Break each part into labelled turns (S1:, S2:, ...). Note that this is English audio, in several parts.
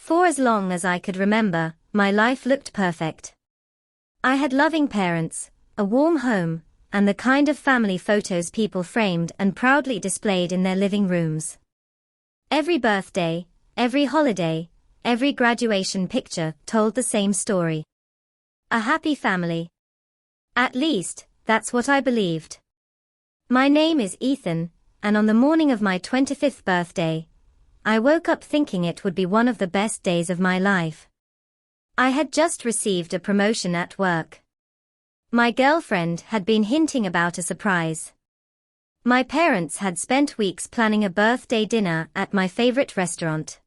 S1: For as long as I could remember, my life looked perfect. I had loving parents, a warm home, and the kind of family photos people framed and proudly displayed in their living rooms. Every birthday, every holiday, every graduation picture told the same story. A happy family. At least, that's what I believed. My name is Ethan, and on the morning of my 25th birthday, I woke up thinking it would be one of the best days of my life. I had just received a promotion at work. My girlfriend had been hinting about a surprise. My parents had spent weeks planning a birthday dinner at my favorite restaurant.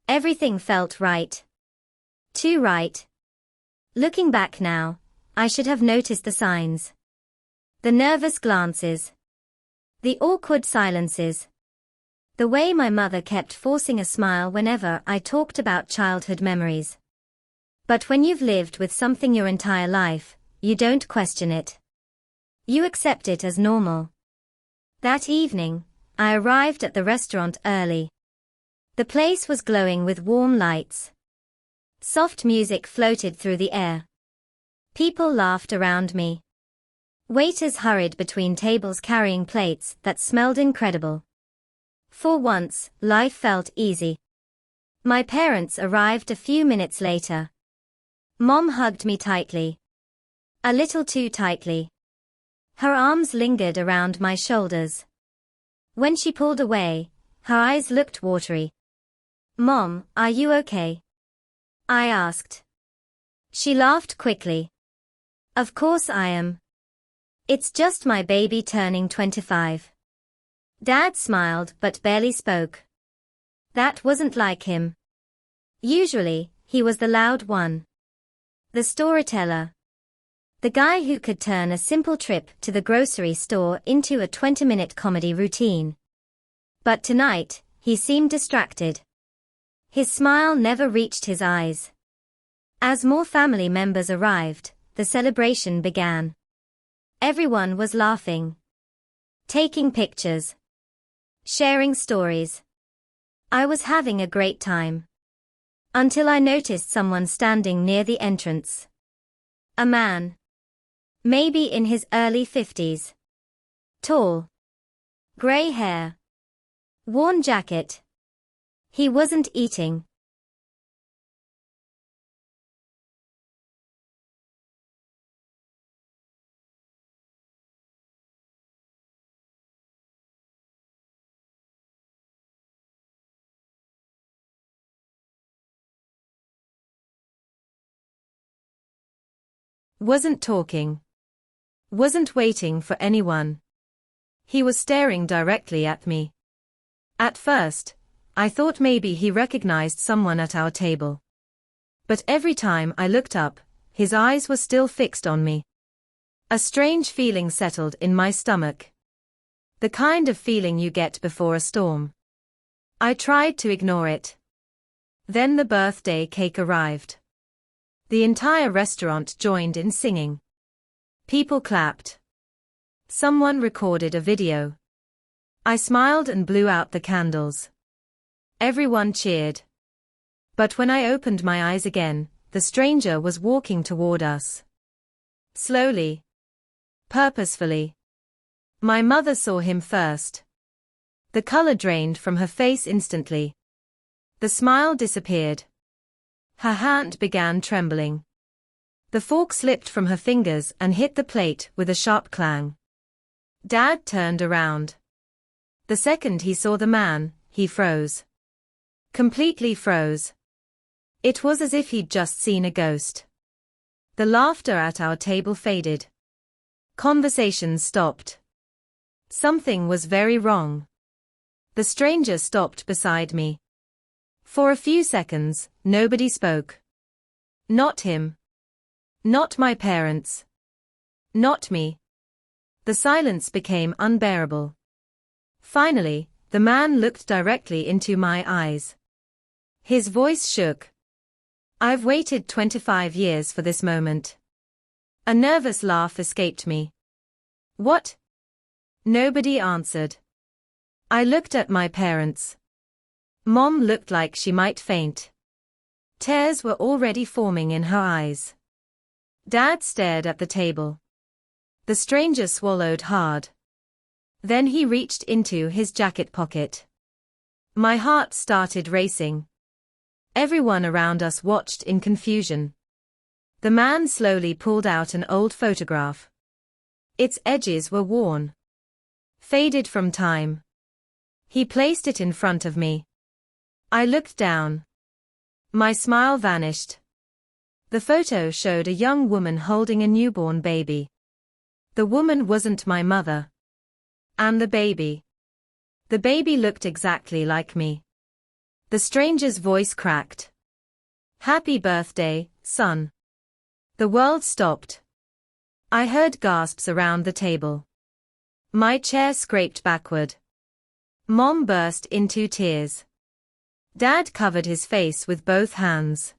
S1: Everything felt right. Too right. Looking back now, I should have noticed the signs. The nervous glances. The awkward silences. The way my mother kept forcing a smile whenever I talked about childhood memories. But when you've lived with something your entire life, you don't question it. You accept it as normal. That evening, I arrived at the restaurant early. The place was glowing with warm lights. Soft music floated through the air. People laughed around me. Waiters hurried between tables carrying plates that smelled incredible. For once, life felt easy. My parents arrived a few minutes later. Mom hugged me tightly. A little too tightly. Her arms lingered around my shoulders. When she pulled away, her eyes looked watery. "Mom, are you okay?" I asked. She laughed quickly. "Of course I am. It's just my baby turning 25. Dad smiled but barely spoke. That wasn't like him. Usually, he was the loud one. The storyteller. The guy who could turn a simple trip to the grocery store into a 20-minute comedy routine. But tonight, he seemed distracted. His smile never reached his eyes. As more family members arrived, the celebration began. Everyone was laughing. Taking pictures. Sharing stories. I was having a great time. Until I noticed someone standing near the entrance. A man. Maybe in his early 50s. Tall. Gray hair. Worn jacket. He wasn't eating.
S2: Wasn't talking. Wasn't waiting for anyone. He was staring directly at me. At first, I thought maybe he recognized someone at our table. But every time I looked up, his eyes were still fixed on me. A strange feeling settled in my stomach. The kind of feeling you get before a storm. I tried to ignore it. Then the birthday cake arrived. The entire restaurant joined in singing. People clapped. Someone recorded a video. I smiled and blew out the candles. Everyone cheered. But when I opened my eyes again, the stranger was walking toward us. Slowly. Purposefully. My mother saw him first. The color drained from her face instantly. The smile disappeared. Her hand began trembling. The fork slipped from her fingers and hit the plate with a sharp clang. Dad turned around. The second he saw the man, he froze. Completely froze. It was as if he'd just seen a ghost. The laughter at our table faded. Conversations stopped. Something was very wrong. The stranger stopped beside me. For a few seconds, nobody spoke. Not him. Not my parents. Not me. The silence became unbearable. Finally, the man looked directly into my eyes. His voice shook. "I've waited 25 years for this moment." A nervous laugh escaped me. "What?" Nobody answered. I looked at my parents. Mom looked like she might faint. Tears were already forming in her eyes. Dad stared at the table. The stranger swallowed hard. Then he reached into his jacket pocket. My heart started racing. Everyone around us watched in confusion. The man slowly pulled out an old photograph. Its edges were worn, faded from time. He placed it in front of me. I looked down. My smile vanished. The photo showed a young woman holding a newborn baby. The woman wasn't my mother. And the baby. The baby looked exactly like me. The stranger's voice cracked. "Happy birthday, son." The world stopped. I heard gasps around the table. My chair scraped backward. Mom burst into tears. Dad covered his face with both hands.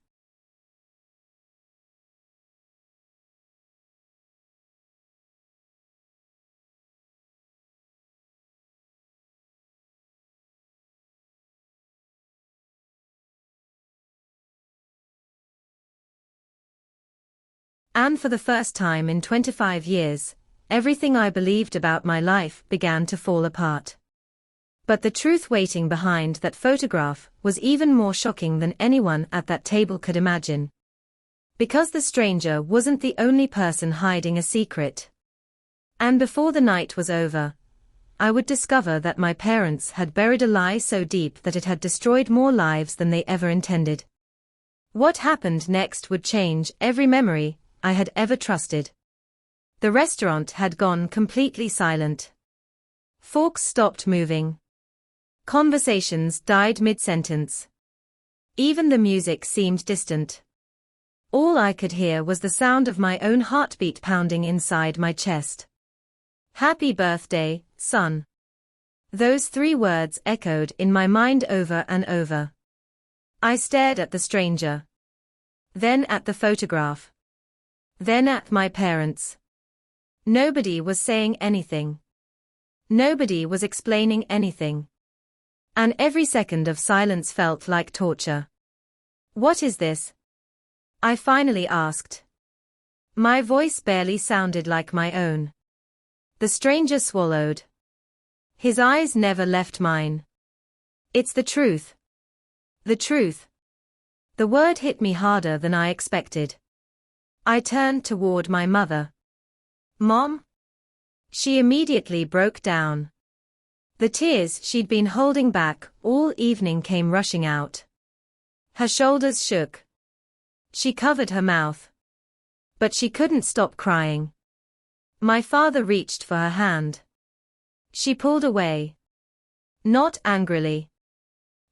S2: And for the first time in 25 years, everything I believed about my life began to fall apart. But the truth waiting behind that photograph was even more shocking than anyone at that table could imagine. Because the stranger wasn't the only person hiding a secret. And before the night was over, I would discover that my parents had buried a lie so deep that it had destroyed more lives than they ever intended. What happened next would change every memory I had ever trusted. The restaurant had gone completely silent. Forks stopped moving. Conversations died mid-sentence. Even the music seemed distant. All I could hear was the sound of my own heartbeat pounding inside my chest. "Happy birthday, son." Those 3 words echoed in my mind over and over. I stared at the stranger. Then at the photograph. Then at my parents. Nobody was saying anything. Nobody was explaining anything. And every second of silence felt like torture. "What is this?" I finally asked. My voice barely sounded like my own. The stranger swallowed. His eyes never left mine. "It's the truth." The truth. The word hit me harder than I expected. I turned toward my mother. "Mom?" She immediately broke down. The tears she'd been holding back all evening came rushing out. Her shoulders shook. She covered her mouth. But she couldn't stop crying. My father reached for her hand. She pulled away. Not angrily.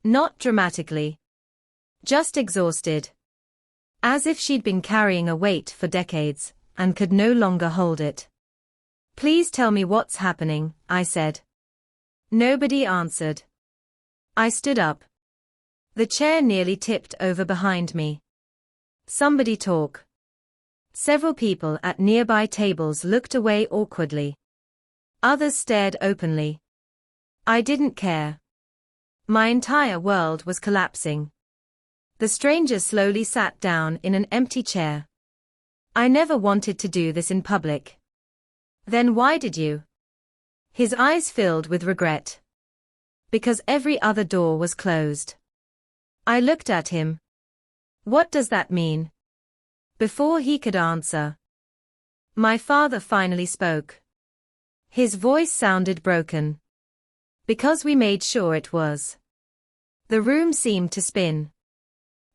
S2: Not dramatically. Just exhausted. As if she'd been carrying a weight for decades, and could no longer hold it. "Please tell me what's happening," I said. Nobody answered. I stood up. The chair nearly tipped over behind me. "Somebody talk." Several people at nearby tables looked away awkwardly. Others stared openly. I didn't care. My entire world was collapsing. The stranger slowly sat down in an empty chair. "I never wanted to do this in public." "Then why did you?" His eyes filled with regret. "Because every other door was closed." I looked at him. "What does that mean?" Before he could answer, my father finally spoke. His voice sounded broken. "Because we made sure it was." The room seemed to spin.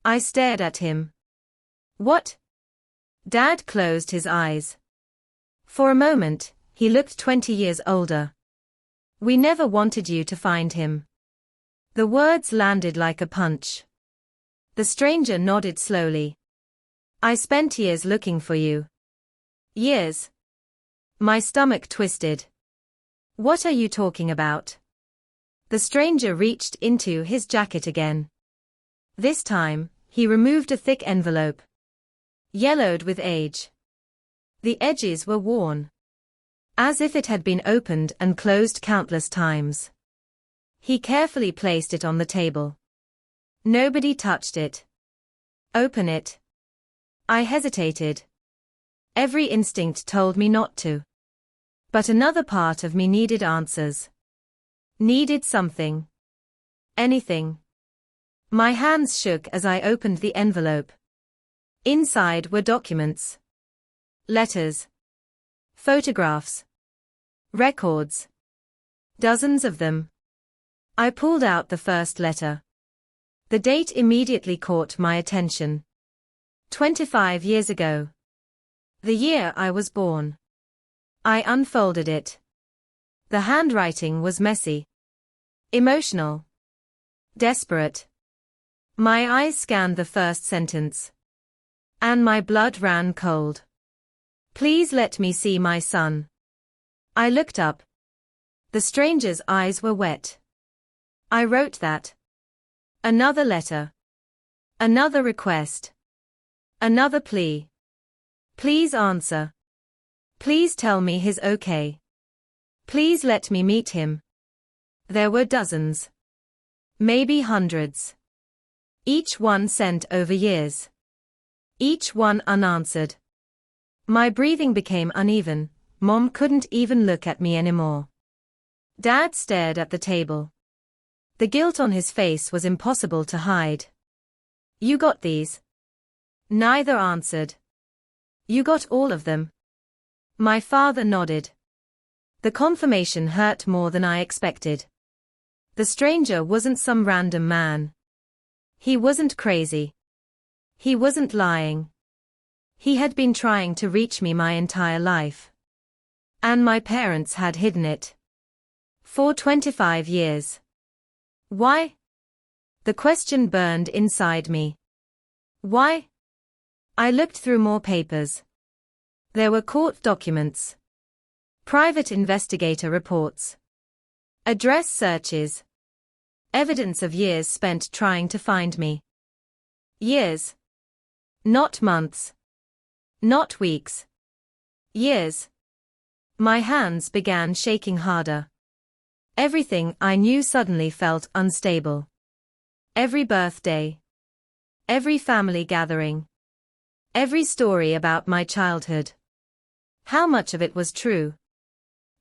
S2: I stared at him. "What?" Dad closed his eyes. For a moment, he looked 20 years older. "We never wanted you to find him." The words landed like a punch. The stranger nodded slowly. "I spent years looking for you." "Years?" My stomach twisted. "What are you talking about?" The stranger reached into his jacket again. This time, he removed a thick envelope. Yellowed with age. The edges were worn. As if it had been opened and closed countless times. He carefully placed it on the table. Nobody touched it. Open it. I hesitated. Every instinct told me not to. But another part of me needed answers. Needed something. Anything. My hands shook as I opened the envelope. Inside were documents. Letters. Photographs. Records. Dozens of them. I pulled out the first letter. The date immediately caught my attention. 25 years ago. The year I was born. I unfolded it. The handwriting was messy. Emotional. Desperate. My eyes scanned the first sentence. And my blood ran cold. Please let me see my son. I looked up. The stranger's eyes were wet. I wrote that. Another letter. Another request. Another plea. Please answer. Please tell me he's okay. Please let me meet him. There were dozens. Maybe hundreds. Each one sent over years. Each one unanswered. My breathing became uneven. Mom couldn't even look at me anymore. Dad stared at the table. The guilt on his face was impossible to hide. You got these? Neither answered. You got all of them? My father nodded. The confirmation hurt more than I expected. The stranger wasn't some random man. He wasn't crazy. He wasn't lying. He had been trying to reach me my entire life. And my parents had hidden it. For 25 years. Why? The question burned inside me. Why? I looked through more papers. There were court documents. Private investigator reports. Address searches. Evidence of years spent trying to find me. Years. Not months. Not weeks. Years. My hands began shaking harder. Everything I knew suddenly felt unstable. Every birthday. Every family gathering. Every story about my childhood. How much of it was true?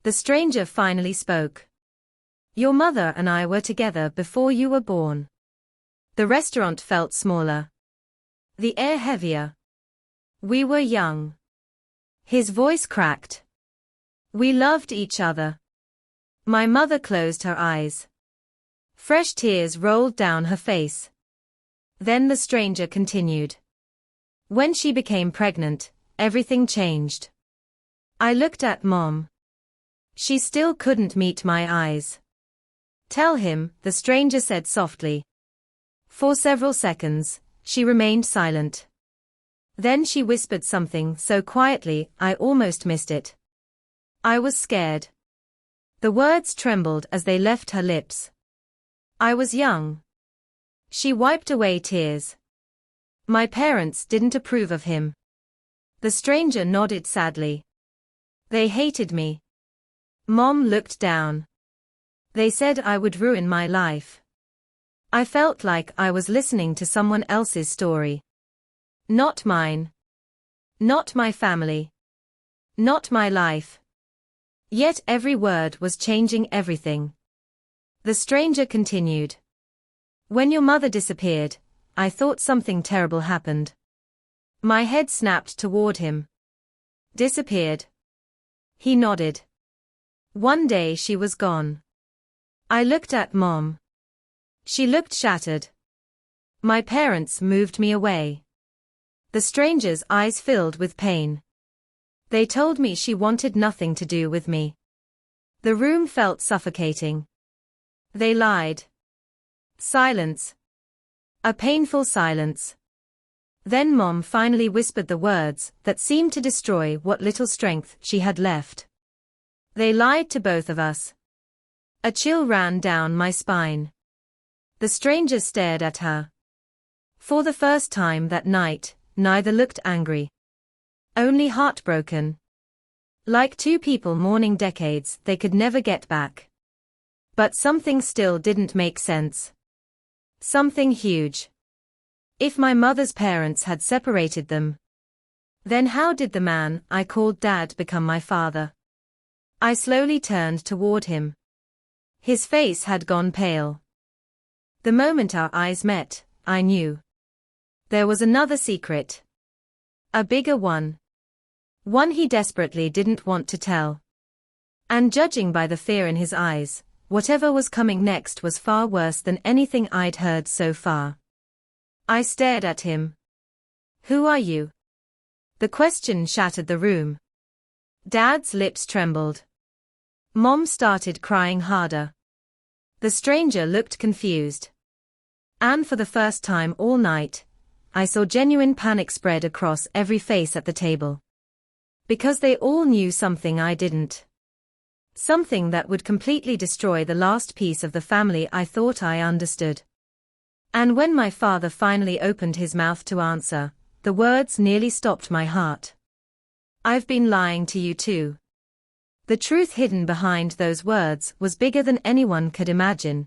S2: The stranger finally spoke. Your mother and I were together before you were born. The restaurant felt smaller. The air heavier. We were young. His voice cracked. We loved each other. My mother closed her eyes. Fresh tears rolled down her face. Then the stranger continued. When she became pregnant, everything changed. I looked at Mom. She still couldn't meet my eyes. Tell him, the stranger said softly. For several seconds, she remained silent. Then she whispered something so quietly I almost missed it. I was scared. The words trembled as they left her lips. I was young. She wiped away tears. My parents didn't approve of him. The stranger nodded sadly. They hated me. Mom looked down. They said I would ruin my life. I felt like I was listening to someone else's story. Not mine. Not my family. Not my life. Yet every word was changing everything. The stranger continued. When your mother disappeared, I thought something terrible happened. My head snapped toward him. Disappeared. He nodded. One day she was gone. I looked at Mom. She looked shattered. My parents moved me away. The stranger's eyes filled with pain. They told me she wanted nothing to do with me. The room felt suffocating. They lied. Silence. A painful silence. Then Mom finally whispered the words that seemed to destroy what little strength she had left. They lied to both of us. A chill ran down my spine. The stranger stared at her. For the first time that night, neither looked angry. Only heartbroken. Like two people mourning decades they could never get back. But something still didn't make sense. Something huge. If my mother's parents had separated them, then how did the man I called Dad become my father? I slowly turned toward him. His face had gone pale. The moment our eyes met, I knew. There was another secret. A bigger one. One he desperately didn't want to tell. And judging by the fear in his eyes, whatever was coming next was far worse than anything I'd heard so far. I stared at him. Who are you? The question shattered the room. Dad's lips trembled. Mom started crying harder. The stranger looked confused. And for the first time all night, I saw genuine panic spread across every face at the table. Because they all knew something I didn't. Something that would completely destroy the last piece of the family I thought I understood. And when my father finally opened his mouth to answer, the words nearly stopped my heart. I've been lying to you too. The truth hidden behind those words was bigger than anyone could imagine.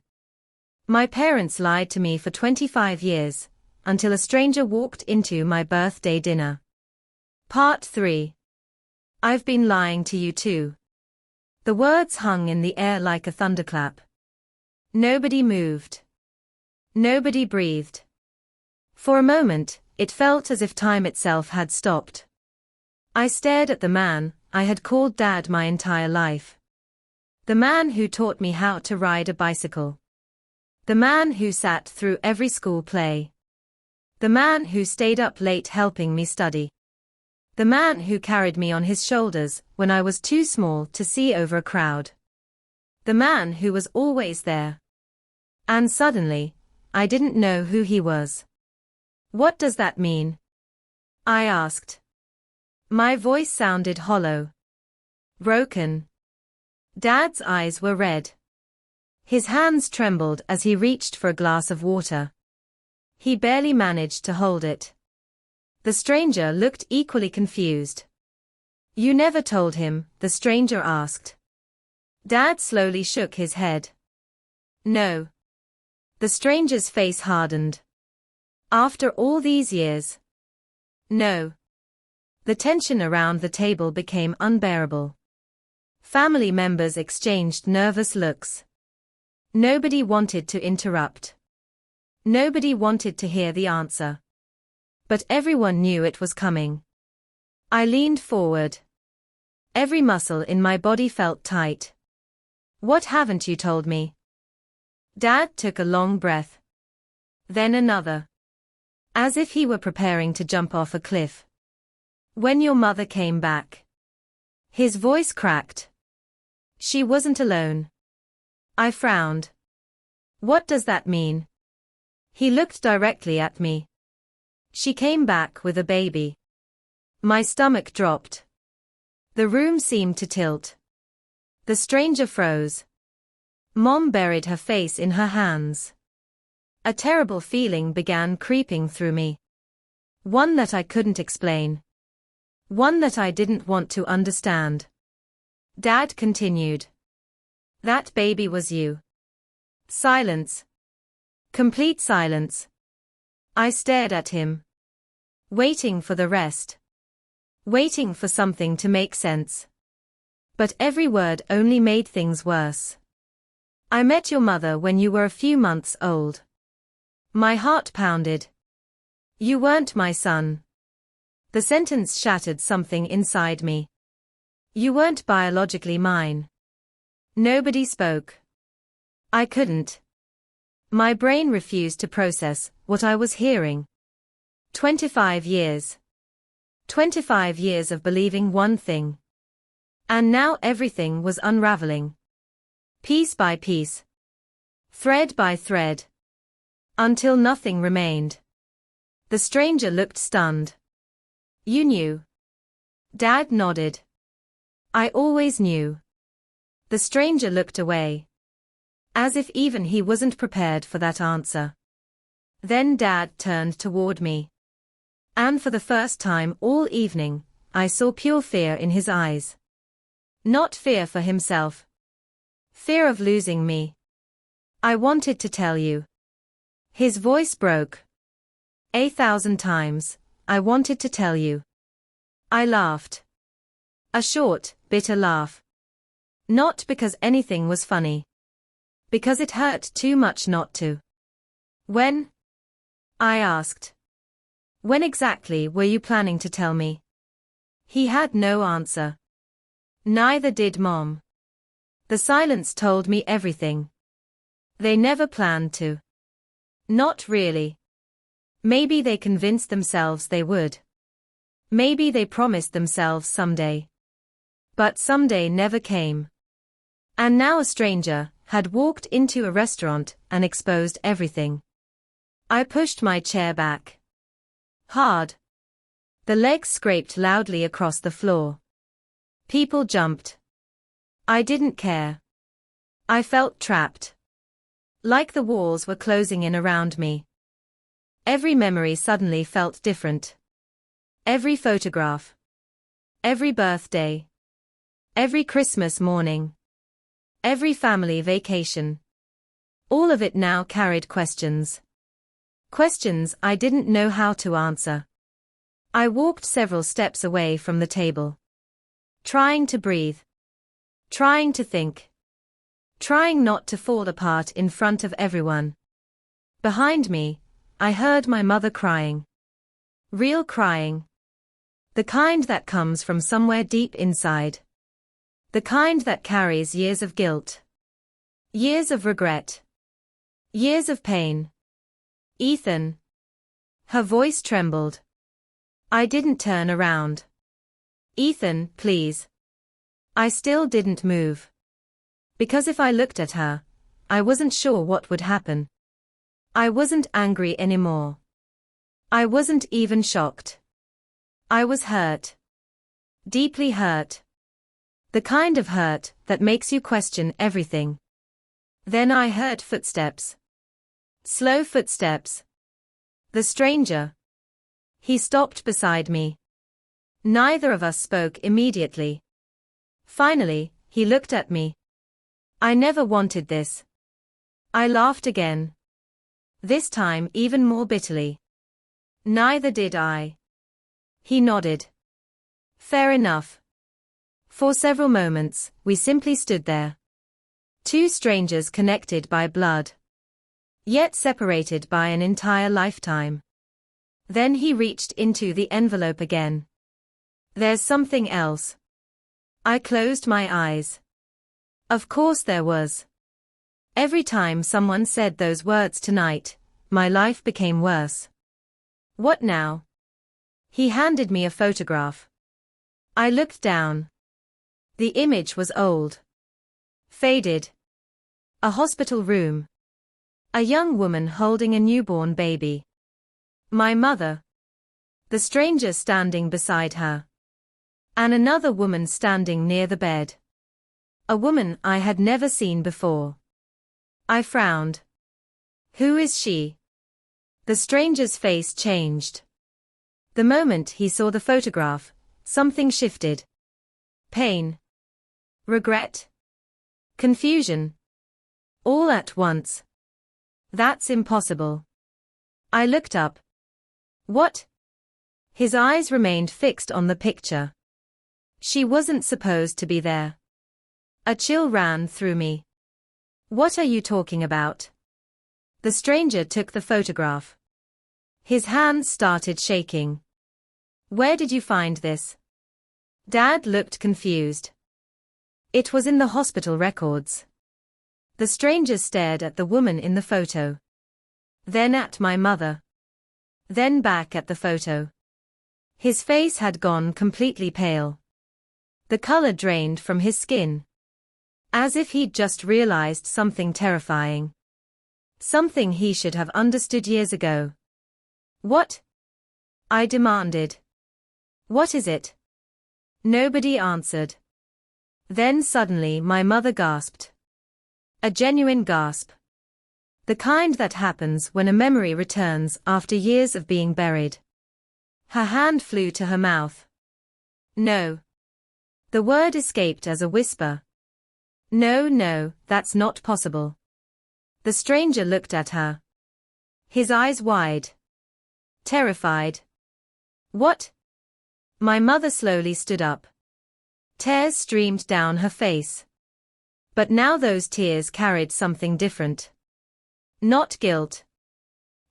S2: My parents lied to me for 25 years, until a stranger walked into my birthday dinner. Part 3. I've been lying to you too. The words hung in the air like a thunderclap. Nobody moved. Nobody breathed. For a moment, it felt as if time itself had stopped. I stared at the man I had called Dad my entire life. The man who taught me how to ride a bicycle. The man who sat through every school play. The man who stayed up late helping me study. The man who carried me on his shoulders when I was too small to see over a crowd. The man who was always there. And suddenly, I didn't know who he was. What does that mean? I asked. My voice sounded hollow. Broken. Dad's eyes were red. His hands trembled as he reached for a glass of water. He barely managed to hold it. The stranger looked equally confused. You never told him, the stranger asked. Dad slowly shook his head. No. The stranger's face hardened. After all these years? No. The tension around the table became unbearable. Family members exchanged nervous looks. Nobody wanted to interrupt. Nobody wanted to hear the answer. But everyone knew it was coming. I leaned forward. Every muscle in my body felt tight. What haven't you told me? Dad took a long breath. Then another. As if he were preparing to jump off a cliff. When your mother came back. His voice cracked. She wasn't alone. I frowned. What does that mean? He looked directly at me. She came back with a baby. My stomach dropped. The room seemed to tilt. The stranger froze. Mom buried her face in her hands. A terrible feeling began creeping through me. One that I couldn't explain. One that I didn't want to understand. Dad continued. That baby was you. Silence. Complete silence. I stared at him. Waiting for the rest. Waiting for something to make sense. But every word only made things worse. I met your mother when you were a few months old. My heart pounded. You weren't my son. The sentence shattered something inside me. You weren't biologically mine. Nobody spoke. I couldn't. My brain refused to process what I was hearing. 25 years. 25 years of believing one thing. And now everything was unraveling. Piece by piece. Thread by thread. Until nothing remained. The stranger looked stunned. You knew. Dad nodded. I always knew. The stranger looked away. As if even he wasn't prepared for that answer. Then Dad turned toward me. And for the first time all evening, I saw pure fear in his eyes. Not fear for himself. Fear of losing me. I wanted to tell you. His voice broke. 1,000 times, I wanted to tell you. I laughed. A short, bitter laugh. Not because anything was funny. Because it hurt too much not to. When? I asked. When exactly were you planning to tell me? He had no answer. Neither did Mom. The silence told me everything. They never planned to. Not really. Maybe they convinced themselves they would. Maybe they promised themselves someday. But someday never came. And now a stranger had walked into a restaurant and exposed everything. I pushed my chair back. Hard. The legs scraped loudly across the floor. People jumped. I didn't care. I felt trapped. Like the walls were closing in around me. Every memory suddenly felt different. Every photograph. Every birthday. Every Christmas morning. Every family vacation. All of it now carried questions. Questions I didn't know how to answer. I walked several steps away from the table. Trying to breathe. Trying to think. Trying not to fall apart in front of everyone. Behind me, I heard my mother crying. Real crying. The kind that comes from somewhere deep inside. The kind that carries years of guilt. Years of regret. Years of pain. Ethan. Her voice trembled. I didn't turn around. Ethan, please. I still didn't move. Because if I looked at her, I wasn't sure what would happen. I wasn't angry anymore. I wasn't even shocked. I was hurt. Deeply hurt. The kind of hurt that makes you question everything. Then I heard footsteps. Slow footsteps. The stranger. He stopped beside me. Neither of us spoke immediately. Finally, he looked at me. I never wanted this. I laughed again. This time even more bitterly. Neither did I. He nodded. Fair enough. For several moments, we simply stood there. Two strangers connected by blood. Yet separated by an entire lifetime. Then he reached into the envelope again. There's something else. I closed my eyes. Of course there was. Every time someone said those words tonight, my life became worse. What now? He handed me a photograph. I looked down. The image was old. Faded. A hospital room. A young woman holding a newborn baby. My mother. The stranger standing beside her. And another woman standing near the bed. A woman I had never seen before. I frowned. Who is she? The stranger's face changed. The moment he saw the photograph, something shifted. Pain. Regret. Confusion. All at once. That's impossible. I looked up. What? His eyes remained fixed on the picture. She wasn't supposed to be there. A chill ran through me. What are you talking about? The stranger took the photograph. His hands started shaking. Where did you find this? Dad looked confused. It was in the hospital records. The stranger stared at the woman in the photo. Then at my mother. Then back at the photo. His face had gone completely pale. The color drained from his skin. As if he'd just realized something terrifying. Something he should have understood years ago. What? I demanded. What is it? Nobody answered. Then suddenly my mother gasped. A genuine gasp. The kind that happens when a memory returns after years of being buried. Her hand flew to her mouth. No. The word escaped as a whisper. No, that's not possible. The stranger looked at her. His eyes wide. Terrified. What? My mother slowly stood up. Tears streamed down her face. But now those tears carried something different. Not guilt.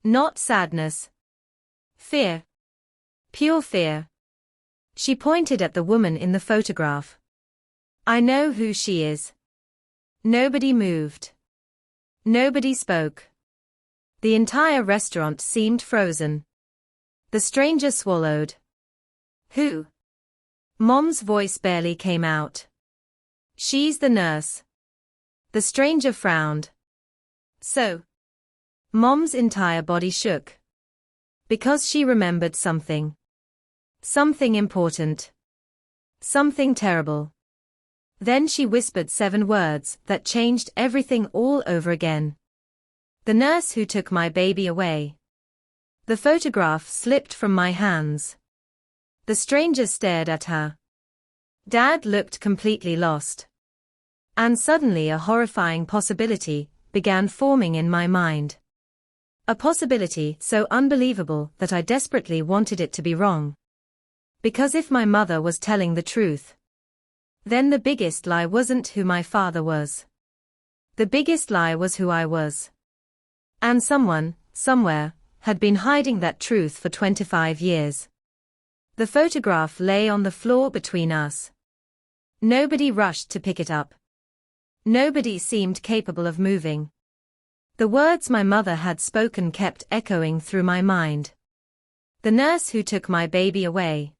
S2: Not sadness. Fear. Pure fear. She pointed at the woman in the photograph. I know who she is. Nobody moved. Nobody spoke. The entire restaurant seemed frozen. The stranger swallowed. Who? Mom's voice barely came out. She's the nurse. The stranger frowned. So? Mom's entire body shook. Because she remembered something. Something important. Something terrible. Then she whispered 7 words that changed everything all over again. The nurse who took my baby away. The photograph slipped from my hands. The stranger stared at her. Dad looked completely lost. And suddenly a horrifying possibility began forming in my mind. A possibility so unbelievable that I desperately wanted it to be wrong. Because if my mother was telling the truth, then the biggest lie wasn't who my father was. The biggest lie was who I was. And someone, somewhere, had been hiding that truth for 25 years. The photograph lay on the floor between us. Nobody rushed to pick it up. Nobody seemed capable of moving. The words my mother had spoken kept echoing through my mind. The nurse who took my baby away.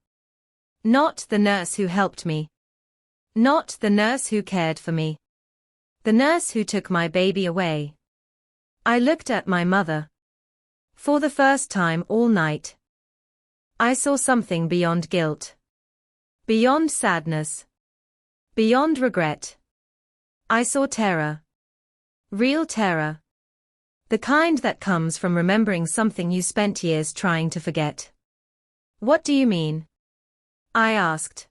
S2: Not the nurse who helped me. Not the nurse who cared for me. The nurse who took my baby away. I looked at my mother. For the first time all night. I saw something beyond guilt. Beyond sadness. Beyond regret. I saw terror. Real terror. The kind that comes from remembering something you spent years trying to forget. What do you mean? I asked.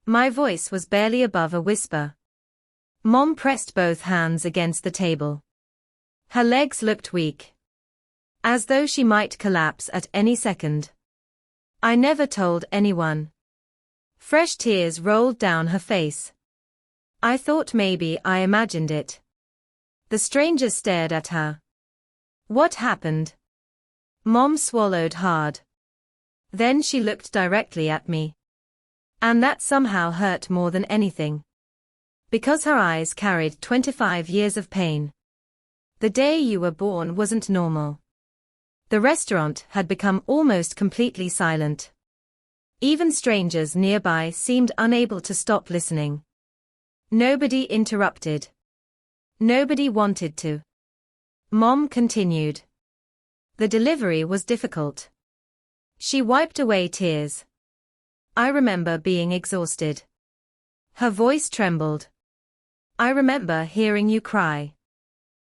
S2: My voice was barely above a whisper. Mom pressed both hands against the table. Her legs looked weak. As though she might collapse at any second. I never told anyone. Fresh tears rolled down her face. I thought maybe I imagined it. The stranger stared at her. What happened? Mom swallowed hard. Then she looked directly at me. And that somehow hurt more than anything. Because her eyes carried 25 years of pain. The day you were born wasn't normal. The restaurant had become almost completely silent. Even strangers nearby seemed unable to stop listening. Nobody interrupted. Nobody wanted to. Mom continued. The delivery was difficult. She wiped away tears. I remember being exhausted. Her voice trembled. I remember hearing you cry.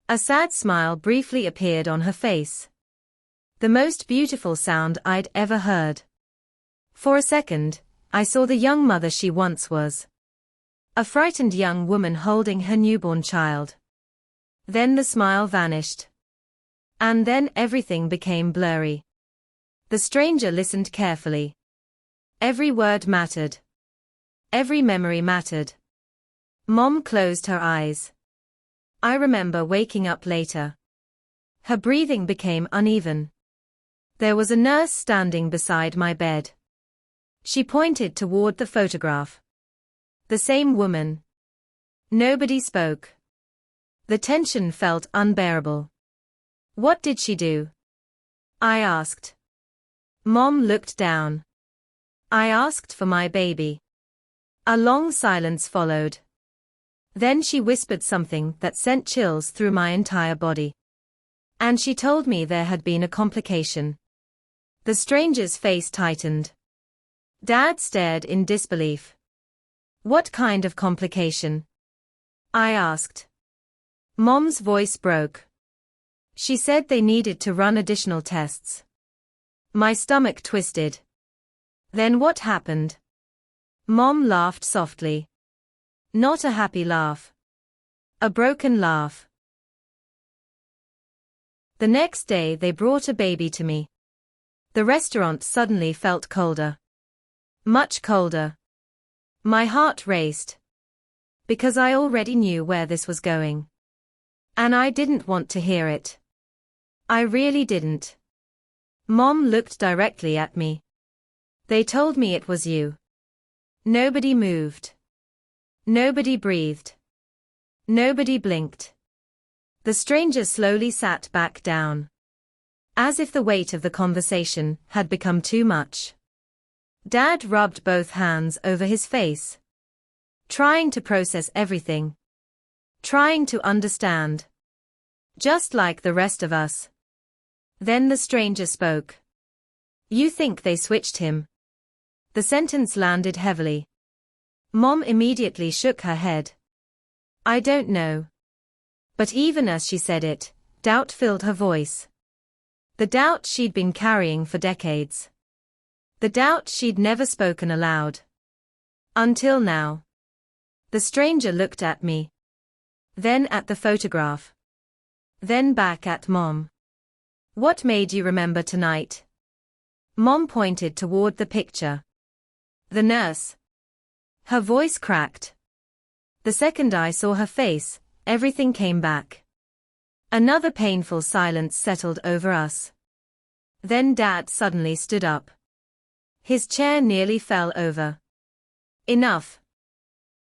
S2: A sad smile briefly appeared on her face. The most beautiful sound I'd ever heard. For a second, I saw the young mother she once was. A frightened young woman holding her newborn child. Then the smile vanished. And then everything became blurry. The stranger listened carefully. Every word mattered. Every memory mattered. Mom closed her eyes. I remember waking up later. Her breathing became uneven. There was a nurse standing beside my bed. She pointed toward the photograph. The same woman. Nobody spoke. The tension felt unbearable. What did she do? I asked. Mom looked down. I asked for my baby. A long silence followed. Then she whispered something that sent chills through my entire body. And she told me there had been a complication. The stranger's face tightened. Dad stared in disbelief. What kind of complication? I asked. Mom's voice broke. She said they needed to run additional tests. My stomach twisted. Then what happened? Mom laughed softly. Not a happy laugh. A broken laugh. The next day they brought a baby to me. The restaurant suddenly felt colder. Much colder. My heart raced. Because I already knew where this was going. And I didn't want to hear it. I really didn't. Mom looked directly at me. They told me it was you. Nobody moved. Nobody breathed. Nobody blinked. The stranger slowly sat back down. As if the weight of the conversation had become too much. Dad rubbed both hands over his face. Trying to process everything. Trying to understand. Just like the rest of us. Then the stranger spoke. You think they switched him? The sentence landed heavily. Mom immediately shook her head. I don't know. But even as she said it, doubt filled her voice. The doubt she'd been carrying for decades. The doubt she'd never spoken aloud. Until now. The stranger looked at me. Then at the photograph. Then back at Mom. What made you remember tonight? Mom pointed toward the picture. The nurse. Her voice cracked. The second I saw her face, everything came back. Another painful silence settled over us. Then Dad suddenly stood up. His chair nearly fell over. Enough.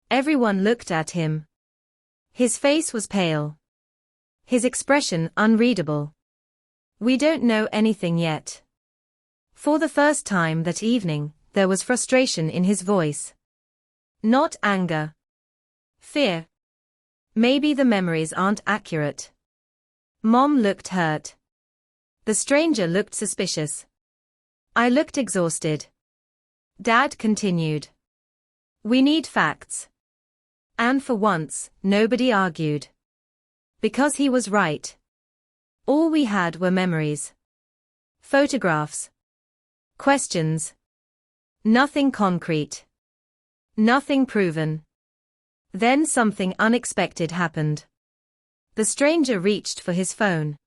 S2: Everyone looked at him. His face was pale. His expression unreadable. We don't know anything yet. For the first time that evening, there was frustration in his voice. Not anger. Fear. Maybe the memories aren't accurate. Mom looked hurt. The stranger looked suspicious. I looked exhausted. Dad continued. We need facts. And for once, nobody argued. Because he was right. All we had were memories. Photographs. Questions. Nothing concrete. Nothing proven. Then something unexpected happened. The stranger reached for his phone.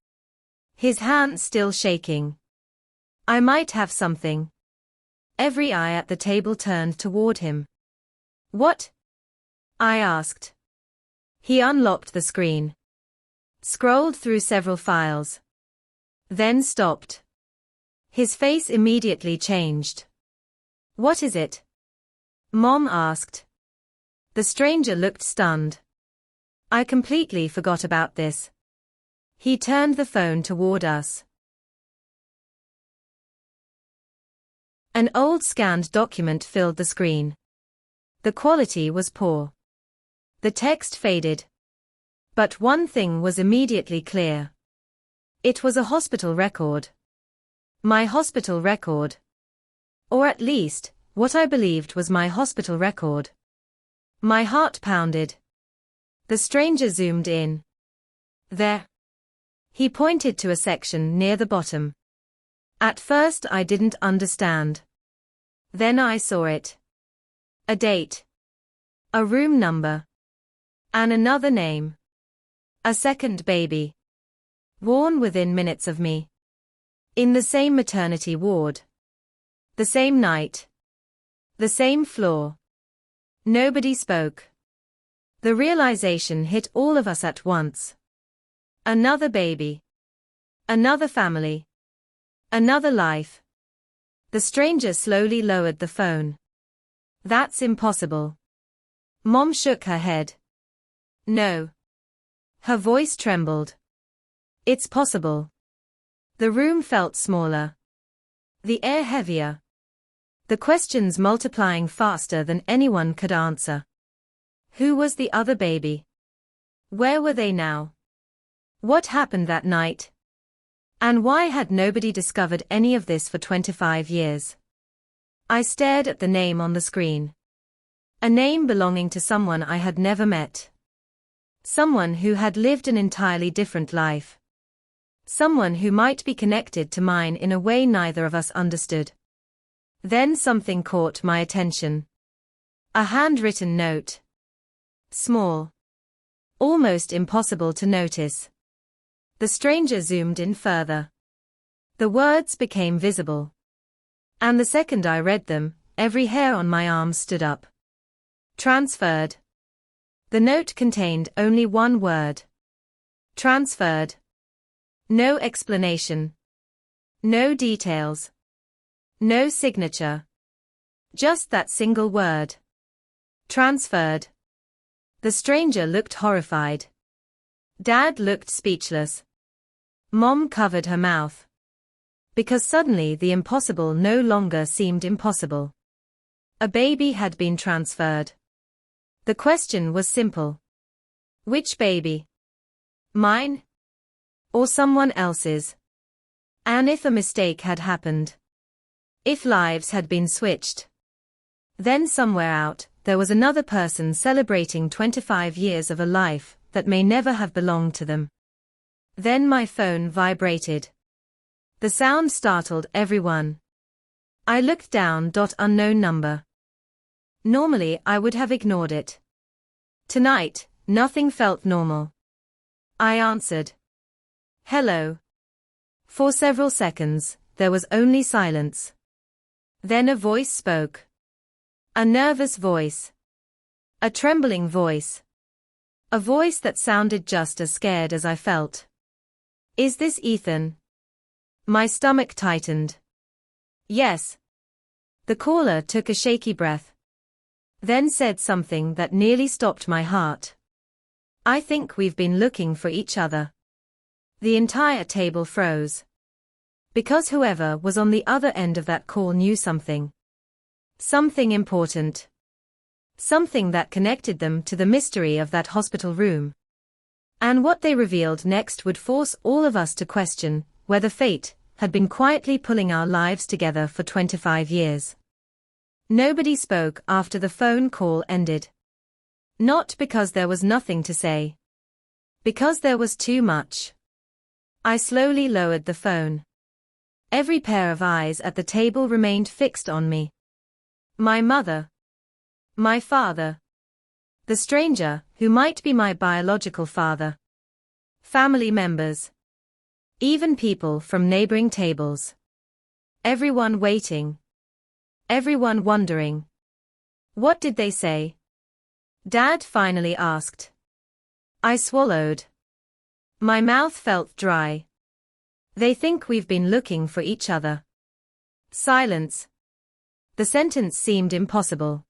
S2: His hand still shaking. I might have something. Every eye at the table turned toward him. What? I asked. He unlocked the screen. Scrolled through several files. Then stopped. His face immediately changed. What is it? Mom asked. The stranger looked stunned. I completely forgot about this. He turned the phone toward us. An old scanned document filled the screen. The quality was poor. The text faded. But one thing was immediately clear. It was a hospital record. My hospital record. Or at least, what I believed was my hospital record. My heart pounded. The stranger zoomed in. There. He pointed to a section near the bottom. At first I didn't understand. Then I saw it. A date. A room number. And another name. A second baby. Born within minutes of me. In the same maternity ward. The same night. The same floor. Nobody spoke. The realization hit all of us at once. Another baby. Another family. Another life. The stranger slowly lowered the phone. That's impossible. Mom shook her head. No. Her voice trembled. It's possible. The room felt smaller. The air heavier. The questions multiplying faster than anyone could answer. Who was the other baby? Where were they now? What happened that night? And why had nobody discovered any of this for 25 years? I stared at the name on the screen. A name belonging to someone I had never met. Someone who had lived an entirely different life. Someone who might be connected to mine in a way neither of us understood. Then something caught my attention. A handwritten note. Small. Almost impossible to notice. The stranger zoomed in further. The words became visible. And the second I read them, every hair on my arm stood up. Transferred. The note contained only one word. Transferred. No explanation. No details. No signature. Just that single word. Transferred. The stranger looked horrified. Dad looked speechless. Mom covered her mouth. Because suddenly the impossible no longer seemed impossible. A baby had been transferred. The question was simple. Which baby? Mine? Or someone else's? And if a mistake had happened? If lives had been switched? Then somewhere out, there was another person celebrating 25 years of a life that may never have belonged to them. Then my phone vibrated. The sound startled everyone. I looked down. Unknown number. Normally I would have ignored it. Tonight, nothing felt normal. I answered. Hello. For several seconds, there was only silence. Then a voice spoke. A nervous voice. A trembling voice. A voice that sounded just as scared as I felt. Is this Ethan? My stomach tightened. Yes. The caller took a shaky breath. Then said something that nearly stopped my heart. I think we've been looking for each other. The entire table froze. Because whoever was on the other end of that call knew something. Something important. Something that connected them to the mystery of that hospital room. And what they revealed next would force all of us to question whether fate had been quietly pulling our lives together for 25 years. Nobody spoke after the phone call ended. Not because there was nothing to say. Because there was too much. I slowly lowered the phone. Every pair of eyes at the table remained fixed on me. My mother. My father. The stranger, who might be my biological father. Family members. Even people from neighboring tables. Everyone waiting. Everyone wondering. What did they say? Dad finally asked. I swallowed. My mouth felt dry. They think we've been looking for each other. Silence. The sentence seemed impossible.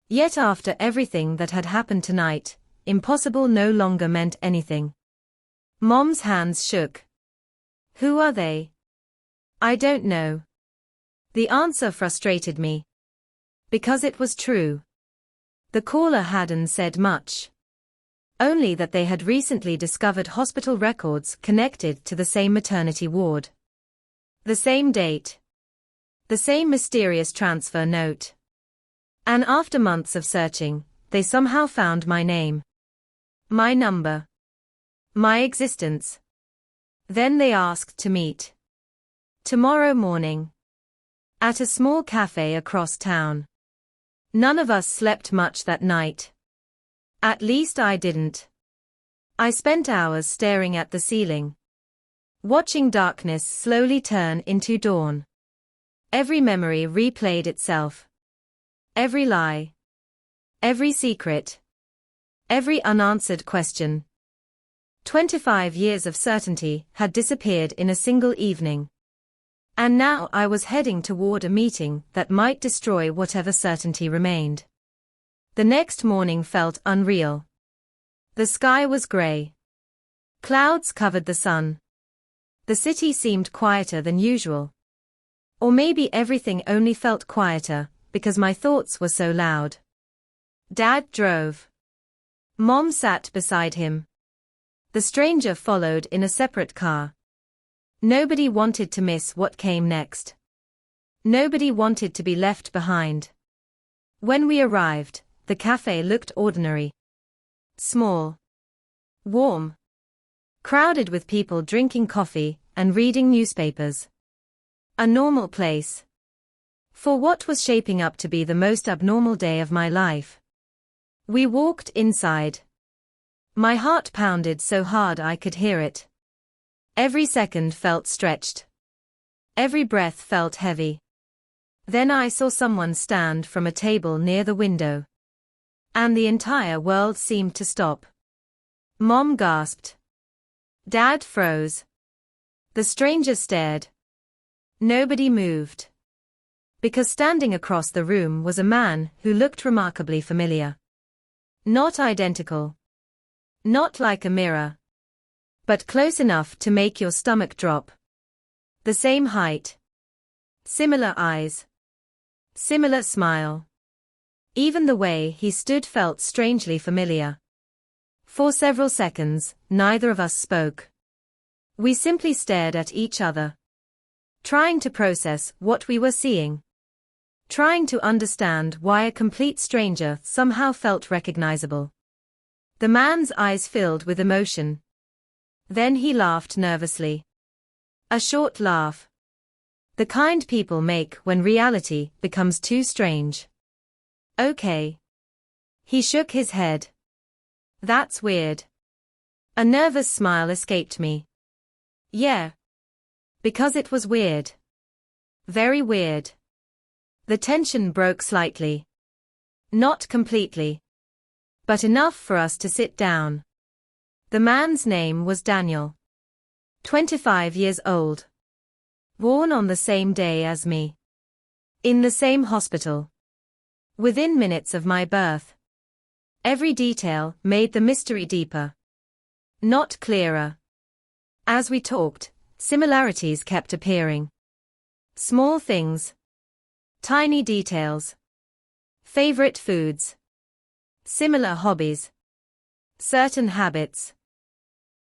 S2: Yet after everything that had happened tonight, impossible no longer meant anything. Mom's hands shook. Who are they? I don't know. The answer frustrated me. Because it was true. The caller hadn't said much. Only that they had recently discovered hospital records connected to the same maternity ward. The same date. The same mysterious transfer note. And after months of searching, they somehow found my name. My number. My existence. Then they asked to meet. Tomorrow morning. At a small cafe across town. None of us slept much that night. At least I didn't. I spent hours staring at the ceiling. Watching darkness slowly turn into dawn. Every memory replayed itself. Every lie. Every secret. Every unanswered question. 25 years of certainty had disappeared in a single evening. And now I was heading toward a meeting that might destroy whatever certainty remained. The next morning felt unreal. The sky was gray. Clouds covered the sun. The city seemed quieter than usual. Or maybe everything only felt quieter, because my thoughts were so loud. Dad drove. Mom sat beside him. The stranger followed in a separate car. Nobody wanted to miss what came next. Nobody wanted to be left behind. When we arrived, the cafe looked ordinary. Small. Warm. Crowded with people drinking coffee and reading newspapers. A normal place. For what was shaping up to be the most abnormal day of my life. We walked inside. My heart pounded so hard I could hear it. Every second felt stretched. Every breath felt heavy. Then I saw someone stand from a table near the window. And the entire world seemed to stop. Mom gasped. Dad froze. The stranger stared. Nobody moved. Because standing across the room was a man who looked remarkably familiar. Not identical. Not like a mirror. But close enough to make your stomach drop. The same height. Similar eyes. Similar smile. Even the way he stood felt strangely familiar. For several seconds, neither of us spoke. We simply stared at each other. Trying to process what we were seeing. Trying to understand why a complete stranger somehow felt recognizable. The man's eyes filled with emotion. Then he laughed nervously. A short laugh. The kind people make when reality becomes too strange. Okay. He shook his head. That's weird. A nervous smile escaped me. Yeah. Because it was weird. Very weird. The tension broke slightly. Not completely. But enough for us to sit down. The man's name was Daniel. 25 years old. Born on the same day as me. In the same hospital. Within minutes of my birth. Every detail made the mystery deeper. Not clearer. As we talked, similarities kept appearing. Small things. Tiny details. Favorite foods. Similar hobbies. Certain habits.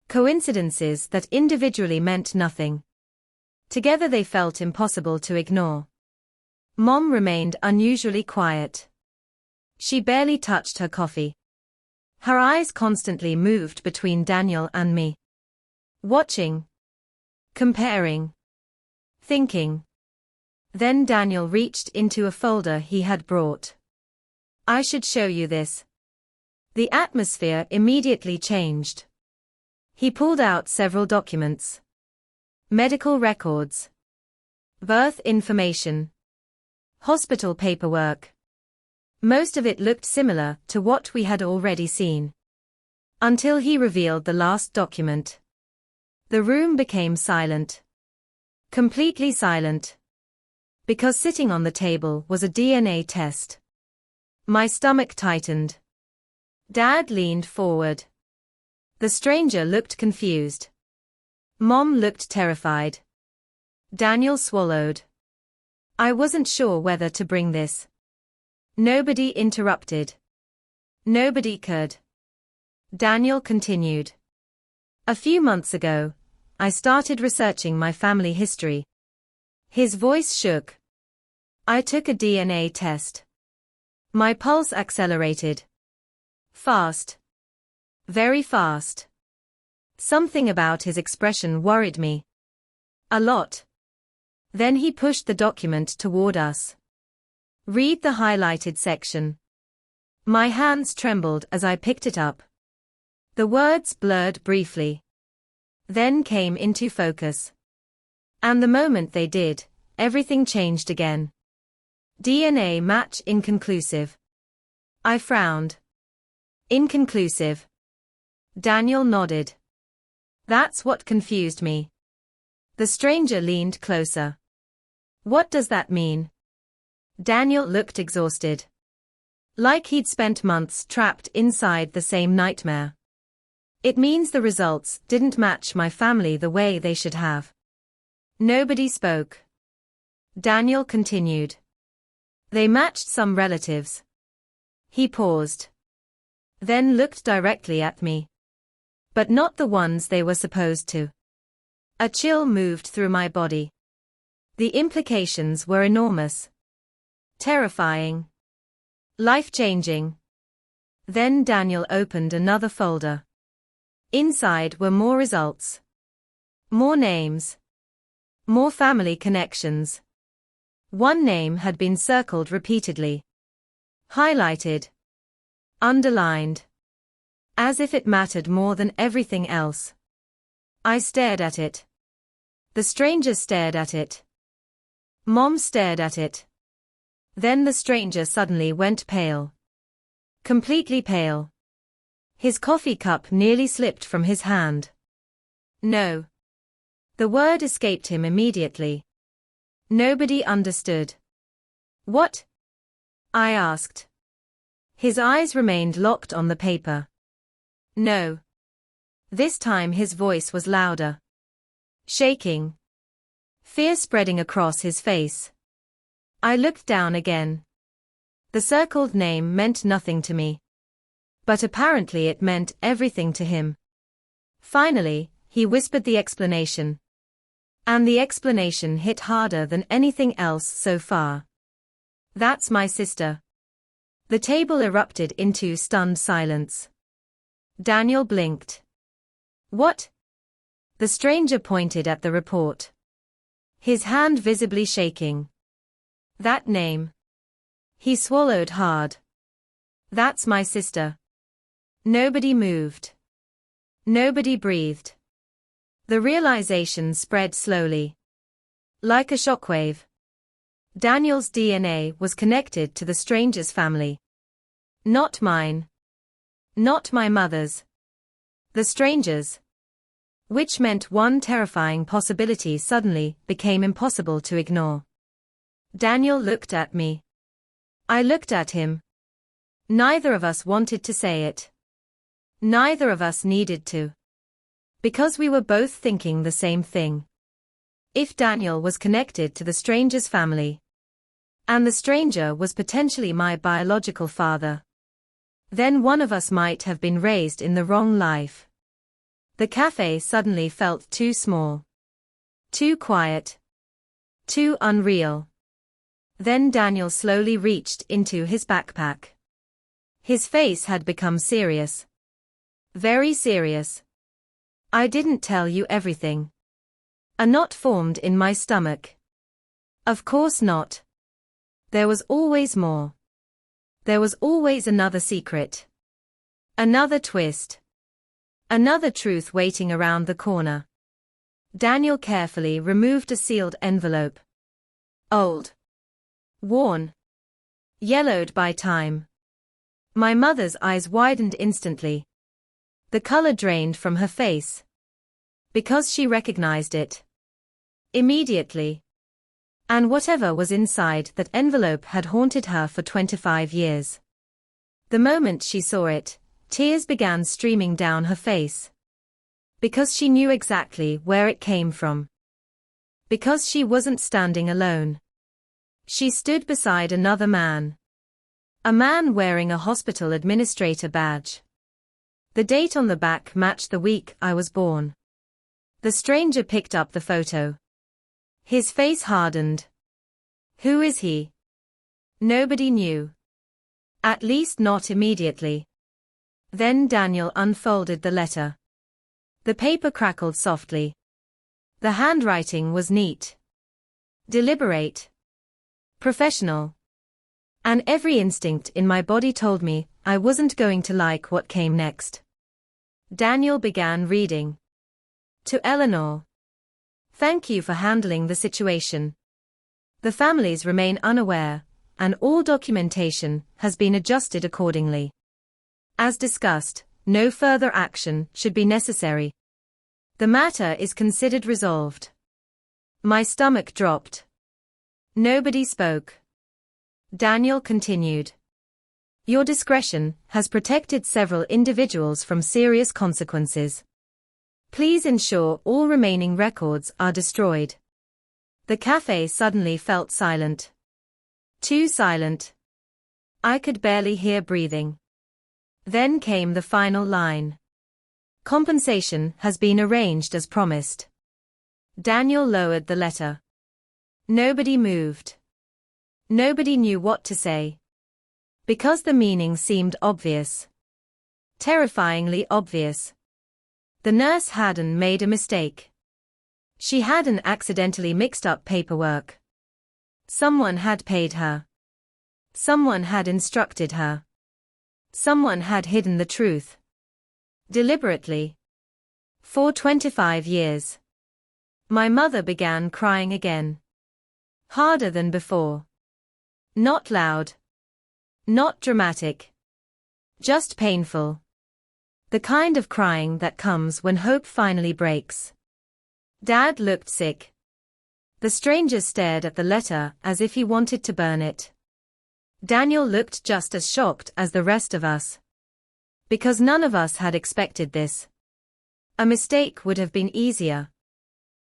S2: Coincidences that individually meant nothing. Together they felt impossible to ignore. Mom remained unusually quiet. She barely touched her coffee. Her eyes constantly moved between Daniel and me. Watching. Comparing. Thinking. Then Daniel reached into a folder he had brought. I should show you this. The atmosphere immediately changed. He pulled out several documents. Medical records. Birth information. Hospital paperwork. Most of it looked similar to what we had already seen. Until he revealed the last document. The room became silent. Completely silent. Because sitting on the table was a DNA test. My stomach tightened. Dad leaned forward. The stranger looked confused. Mom looked terrified. Daniel swallowed. I wasn't sure whether to bring this. Nobody interrupted. Nobody could. Daniel continued. A few months ago, I started researching my family history. His voice shook. I took a DNA test. My pulse accelerated. Fast. Very fast. Something about his expression worried me. A lot. Then he pushed the document toward us. Read the highlighted section. My hands trembled as I picked it up. The words blurred briefly. Then came into focus. And the moment they did, everything changed again. DNA match inconclusive. I frowned. Inconclusive. Daniel nodded. That's what confused me. The stranger leaned closer. What does that mean? Daniel looked exhausted. Like he'd spent months trapped inside the same nightmare. It means the results didn't match my family the way they should have. Nobody spoke. Daniel continued. They matched some relatives. He paused. Then looked directly at me. But not the ones they were supposed to. A chill moved through my body. The implications were enormous. Terrifying. Life-changing. Then Daniel opened another folder. Inside were more results. More names. More family connections. One name had been circled repeatedly. Highlighted. Underlined. As if it mattered more than everything else. I stared at it. The stranger stared at it. Mom stared at it. Then the stranger suddenly went pale. Completely pale. His coffee cup nearly slipped from his hand. No. The word escaped him immediately. Nobody understood. What? I asked. His eyes remained locked on the paper. No. This time his voice was louder. Shaking. Fear spreading across his face. I looked down again. The circled name meant nothing to me. But apparently it meant everything to him. Finally, he whispered the explanation. And the explanation hit harder than anything else so far. That's my sister. The table erupted into stunned silence. Daniel blinked. What? The stranger pointed at the report. His hand visibly shaking. That name. He swallowed hard. That's my sister. Nobody moved. Nobody breathed. The realization spread slowly. Like a shockwave. Daniel's DNA was connected to the stranger's family. Not mine. Not my mother's. The stranger's. Which meant one terrifying possibility suddenly became impossible to ignore. Daniel looked at me. I looked at him. Neither of us wanted to say it. Neither of us needed to. Because we were both thinking the same thing. If Daniel was connected to the stranger's family, and the stranger was potentially my biological father, then one of us might have been raised in the wrong life. The cafe suddenly felt too small. Too quiet. Too unreal. Then Daniel slowly reached into his backpack. His face had become serious. Very serious. I didn't tell you everything. A knot formed in my stomach. Of course not. There was always more. There was always another secret. Another twist. Another truth waiting around the corner. Daniel carefully removed a sealed envelope. Old. Worn. Yellowed by time. My mother's eyes widened instantly. The color drained from her face. Because she recognized it. Immediately. And whatever was inside that envelope had haunted her for 25 years. The moment she saw it, tears began streaming down her face. Because she knew exactly where it came from. Because she wasn't standing alone. She stood beside another man. A man wearing a hospital administrator badge. The date on the back matched the week I was born. The stranger picked up the photo. His face hardened. Who is he? Nobody knew. At least not immediately. Then Daniel unfolded the letter. The paper crackled softly. The handwriting was neat. Deliberate. Professional. And every instinct in my body told me I wasn't going to like what came next. Daniel began reading. To Eleanor. Thank you for handling the situation. The families remain unaware, and all documentation has been adjusted accordingly. As discussed, no further action should be necessary. The matter is considered resolved. My stomach dropped. Nobody spoke. Daniel continued. Your discretion has protected several individuals from serious consequences. Please ensure all remaining records are destroyed. The cafe suddenly felt silent. Too silent. I could barely hear breathing. Then came the final line. Compensation has been arranged as promised. Daniel lowered the letter. Nobody moved. Nobody knew what to say. Because the meaning seemed obvious. Terrifyingly obvious. The nurse hadn't made a mistake. She hadn't accidentally mixed up paperwork. Someone had paid her. Someone had instructed her. Someone had hidden the truth. Deliberately. For 25 years. My mother began crying again. Harder than before. Not loud. Not dramatic. Just painful. The kind of crying that comes when hope finally breaks. Dad looked sick. The stranger stared at the letter as if he wanted to burn it. Daniel looked just as shocked as the rest of us. Because none of us had expected this. A mistake would have been easier.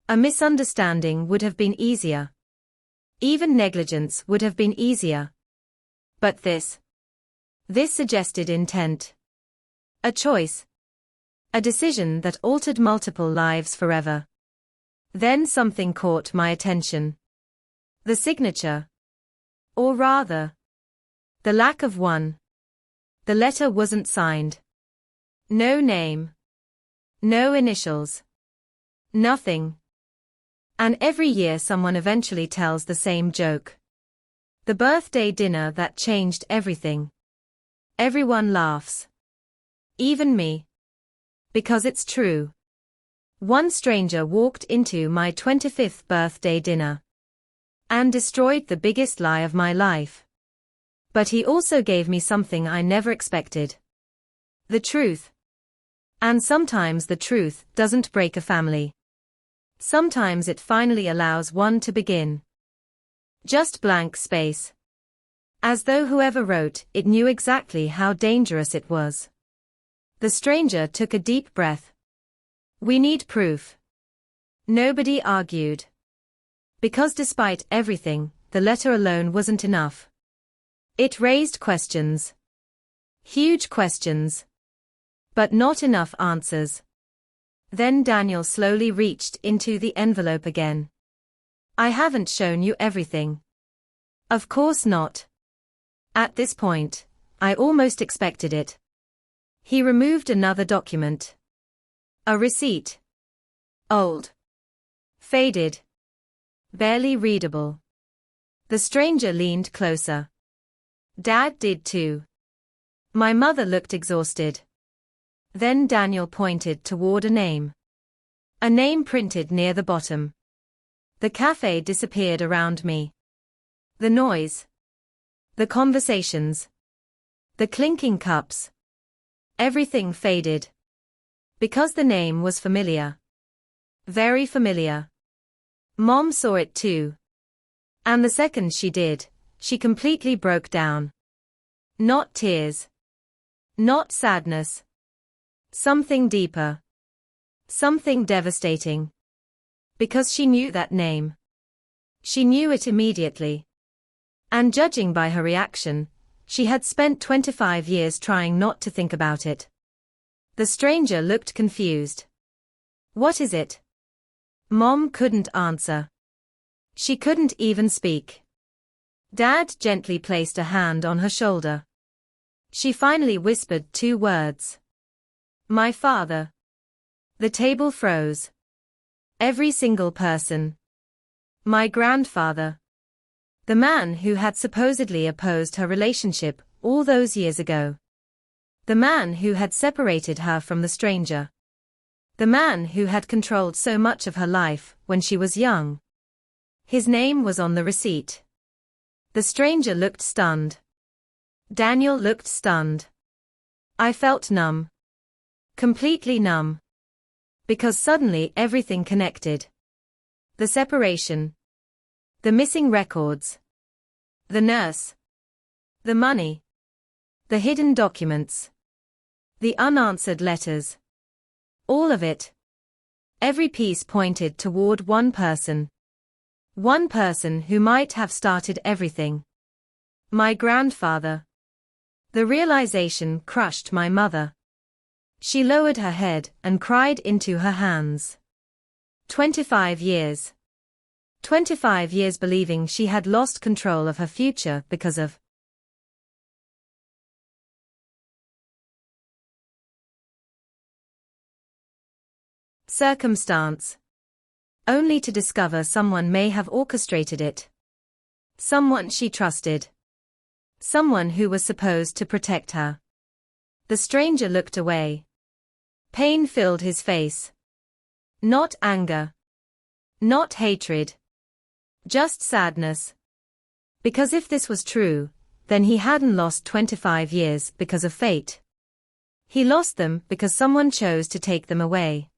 S2: A misunderstanding would have been easier. Even negligence would have been easier. But this suggested intent. A choice. A decision that altered multiple lives forever. Then something caught my attention. The signature. Or rather, the lack of one. The letter wasn't signed. No name. No initials. Nothing. And every year someone eventually tells the same joke. The birthday dinner that changed everything. Everyone laughs. Even me. Because it's true. One stranger walked into my 25th birthday dinner. And destroyed the biggest lie of my life. But he also gave me something I never expected. The truth. And sometimes the truth doesn't break a family. Sometimes it finally allows one to begin. Just blank space. As though whoever wrote it knew exactly how dangerous it was. The stranger took a deep breath. We need proof. Nobody argued. Because despite everything, the letter alone wasn't enough. It raised questions. Huge questions. But not enough answers. Then Daniel slowly reached into the envelope again. I haven't shown you everything. Of course not. At this point, I almost expected it. He removed another document. A receipt. Old. Faded. Barely readable. The stranger leaned closer. Dad did too. My mother looked exhausted. Then Daniel pointed toward a name. A name printed near the bottom. The cafe disappeared around me. The noise. The conversations. The clinking cups. Everything faded. Because the name was familiar. Very familiar. Mom saw it too. And the second she did, she completely broke down. Not tears. Not sadness. Something deeper. Something devastating. Because she knew that name. She knew it immediately. And judging by her reaction, she had spent 25 years trying not to think about it. The stranger looked confused. What is it? Mom couldn't answer. She couldn't even speak. Dad gently placed a hand on her shoulder. She finally whispered 2 words. My father. The table froze. Every single person. My grandfather. The man who had supposedly opposed her relationship all those years ago. The man who had separated her from the stranger. The man who had controlled so much of her life when she was young. His name was on the receipt. The stranger looked stunned. Daniel looked stunned. I felt numb. Completely numb. Because suddenly everything connected. The separation. The missing records. The nurse. The money. The hidden documents. The unanswered letters. All of it. Every piece pointed toward one person. One person who might have started everything. My grandfather. The realization crushed my mother. She lowered her head and cried into her hands. 25 years. 25 years believing she had lost control of her future because of circumstance. Only to discover someone may have orchestrated it. Someone she trusted. Someone who was supposed to protect her. The stranger looked away. Pain filled his face. Not anger. Not hatred. Just sadness. Because if this was true, then he hadn't lost 25 years because of fate. He lost them because someone chose to take them away.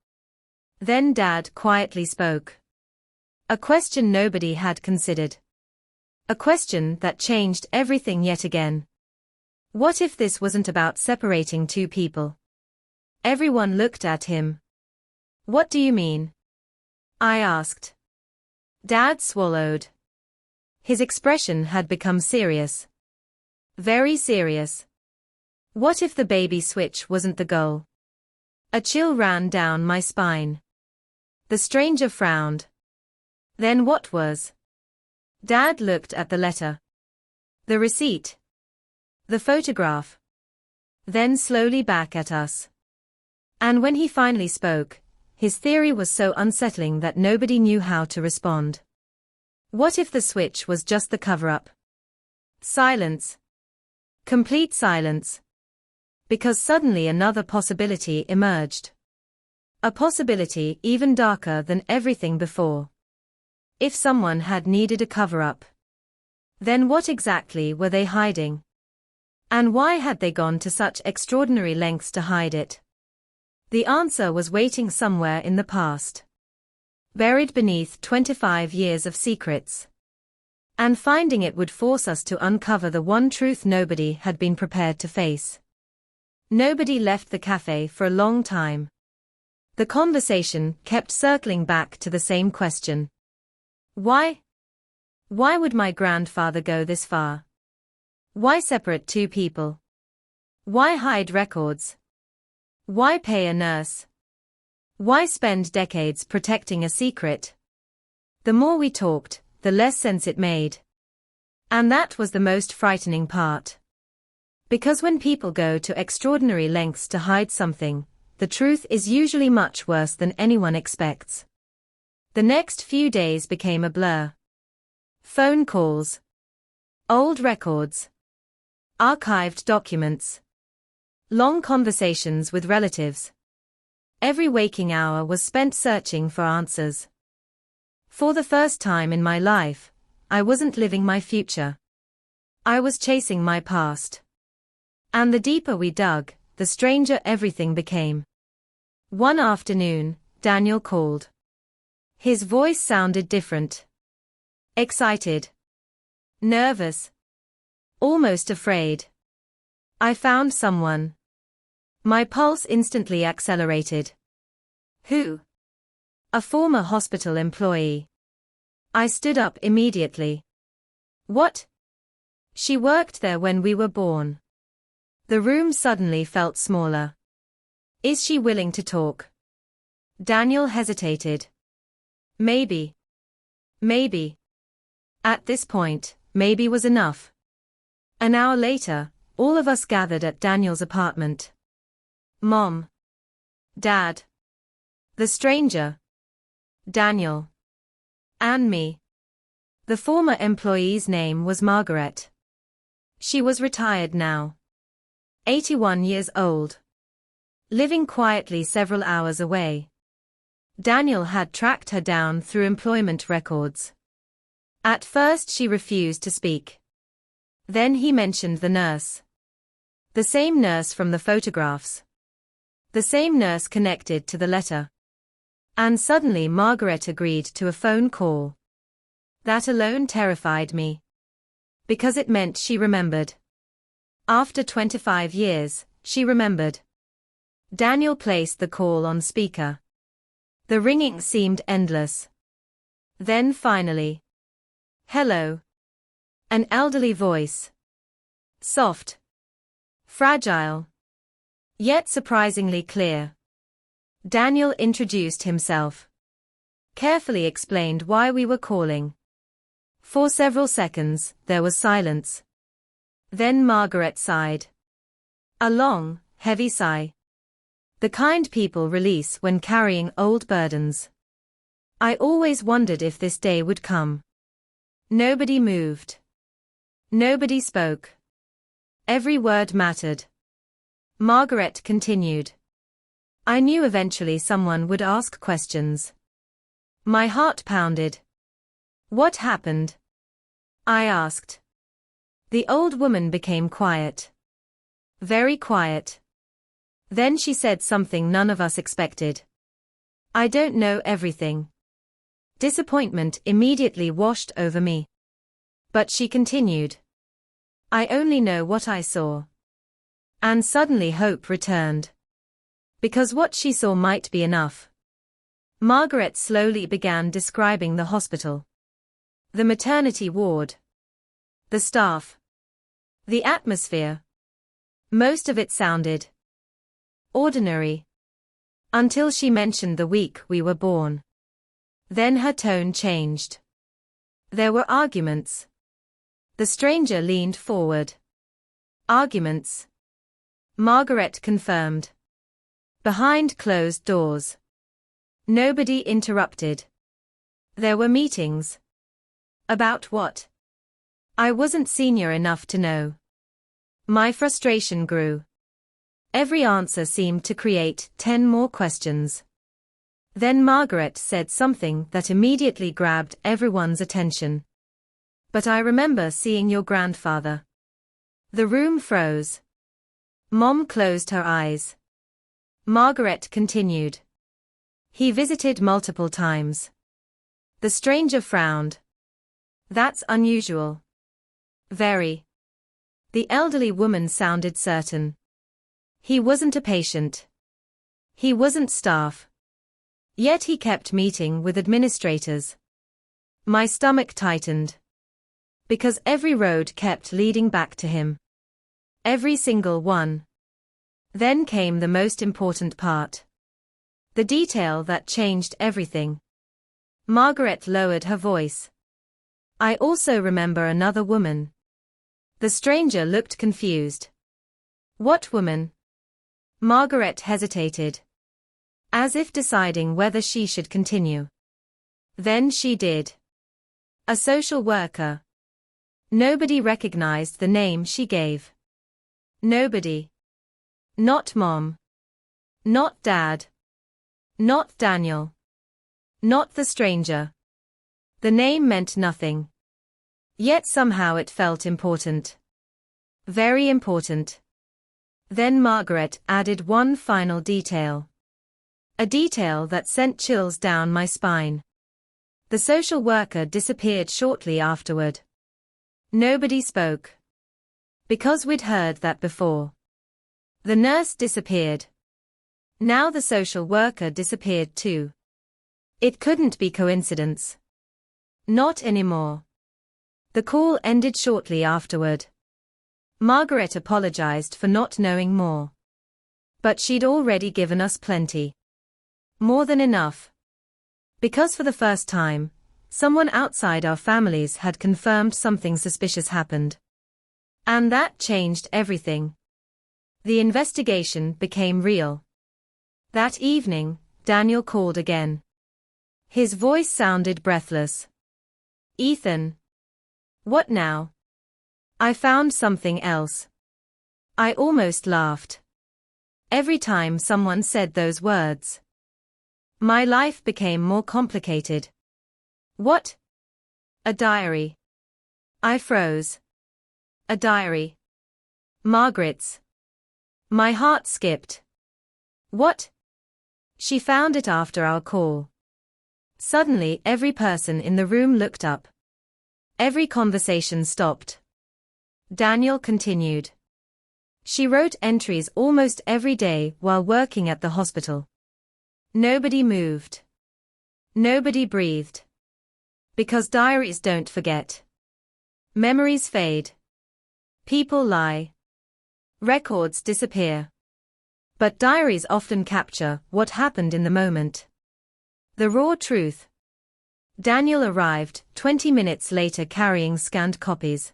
S2: Then Dad quietly spoke. A question nobody had considered. A question that changed everything yet again. What if this wasn't about separating two people? Everyone looked at him. What do you mean? I asked. Dad swallowed. His expression had become serious. Very serious. What if the baby switch wasn't the goal? A chill ran down my spine. The stranger frowned. Then what was? Dad looked at the letter. The receipt. The photograph. Then slowly back at us. And when he finally spoke, his theory was so unsettling that nobody knew how to respond. What if the switch was just the cover-up? Silence. Complete silence. Because suddenly another possibility emerged. A possibility even darker than everything before. If someone had needed a cover-up, then what exactly were they hiding? And why had they gone to such extraordinary lengths to hide it? The answer was waiting somewhere in the past. Buried beneath 25 years of secrets. And finding it would force us to uncover the one truth nobody had been prepared to face. Nobody left the cafe for a long time. The conversation kept circling back to the same question. Why? Why would my grandfather go this far? Why separate two people? Why hide records? Why pay a nurse? Why spend decades protecting a secret? The more we talked, the less sense it made. And that was the most frightening part. Because when people go to extraordinary lengths to hide something, the truth is usually much worse than anyone expects. The next few days became a blur. Phone calls. Old records. Archived documents. Long conversations with relatives. Every waking hour was spent searching for answers. For the first time in my life, I wasn't living my future. I was chasing my past. And the deeper we dug, the stranger everything became. One afternoon, Daniel called. His voice sounded different. Excited. Nervous. Almost afraid. I found someone. My pulse instantly accelerated. Who? A former hospital employee. I stood up immediately. What? She worked there when we were born. The room suddenly felt smaller. Is she willing to talk? Daniel hesitated. Maybe. Maybe. At this point, maybe was enough. An hour later, all of us gathered at Daniel's apartment. Mom. Dad. The stranger. Daniel. And me. The former employee's name was Margaret. She was retired now. 81 years old. Living quietly several hours away. Daniel had tracked her down through employment records. At first she refused to speak. Then he mentioned the nurse. The same nurse from the photographs. The same nurse connected to the letter. And suddenly Margaret agreed to a phone call. That alone terrified me. Because it meant she remembered. After 25 years, she remembered. Daniel placed the call on speaker. The ringing seemed endless. Then finally. Hello. An elderly voice. Soft. Fragile. Yet surprisingly clear. Daniel introduced himself. Carefully explained why we were calling. For several seconds, there was silence. Then Margaret sighed. A long, heavy sigh. The kind people release when carrying old burdens. I always wondered if this day would come. Nobody moved. Nobody spoke. Every word mattered. Margaret continued. I knew eventually someone would ask questions. My heart pounded. What happened? I asked. The old woman became quiet. Very quiet. Then she said something none of us expected. I don't know everything. Disappointment immediately washed over me. But she continued. I only know what I saw. And suddenly hope returned. Because what she saw might be enough. Margaret slowly began describing the hospital. The maternity ward. The staff. The atmosphere. Most of it sounded ordinary. Until she mentioned the week we were born. Then her tone changed. There were arguments. The stranger leaned forward. Arguments. Margaret confirmed. Behind closed doors. Nobody interrupted. There were meetings. About what? I wasn't senior enough to know. My frustration grew. Every answer seemed to create 10 more questions. Then Margaret said something that immediately grabbed everyone's attention. But I remember seeing your grandfather. The room froze. Mom closed her eyes. Margaret continued. He visited multiple times. The stranger frowned. That's unusual. Very. The elderly woman sounded certain. He wasn't a patient. He wasn't staff. Yet he kept meeting with administrators. My stomach tightened. Because every road kept leading back to him. Every single one. Then came the most important part. The detail that changed everything. Margaret lowered her voice. I also remember another woman. The stranger looked confused. What woman? Margaret hesitated. As if deciding whether she should continue. Then she did. A social worker. Nobody recognized the name she gave. Nobody. Not Mom. Not Dad. Not Daniel. Not the stranger. The name meant nothing. Yet somehow it felt important. Very important. Then Margaret added one final detail. A detail that sent chills down my spine. The social worker disappeared shortly afterward. Nobody spoke. Because we'd heard that before. The nurse disappeared. Now the social worker disappeared too. It couldn't be coincidence. Not anymore. The call ended shortly afterward. Margaret apologized for not knowing more. But she'd already given us plenty. More than enough. Because for the first time, someone outside our families had confirmed something suspicious happened. And that changed everything. The investigation became real. That evening, Daniel called again. His voice sounded breathless. Ethan. What now? I found something else. I almost laughed. Every time someone said those words. My life became more complicated. What? A diary. I froze. A diary. Margaret's. My heart skipped. What? She found it after our call. Suddenly every person in the room looked up. Every conversation stopped. Daniel continued. She wrote entries almost every day while working at the hospital. Nobody moved. Nobody breathed. Because diaries don't forget. Memories fade. People lie. Records disappear. But diaries often capture what happened in the moment. The raw truth. Daniel arrived 20 minutes later carrying scanned copies.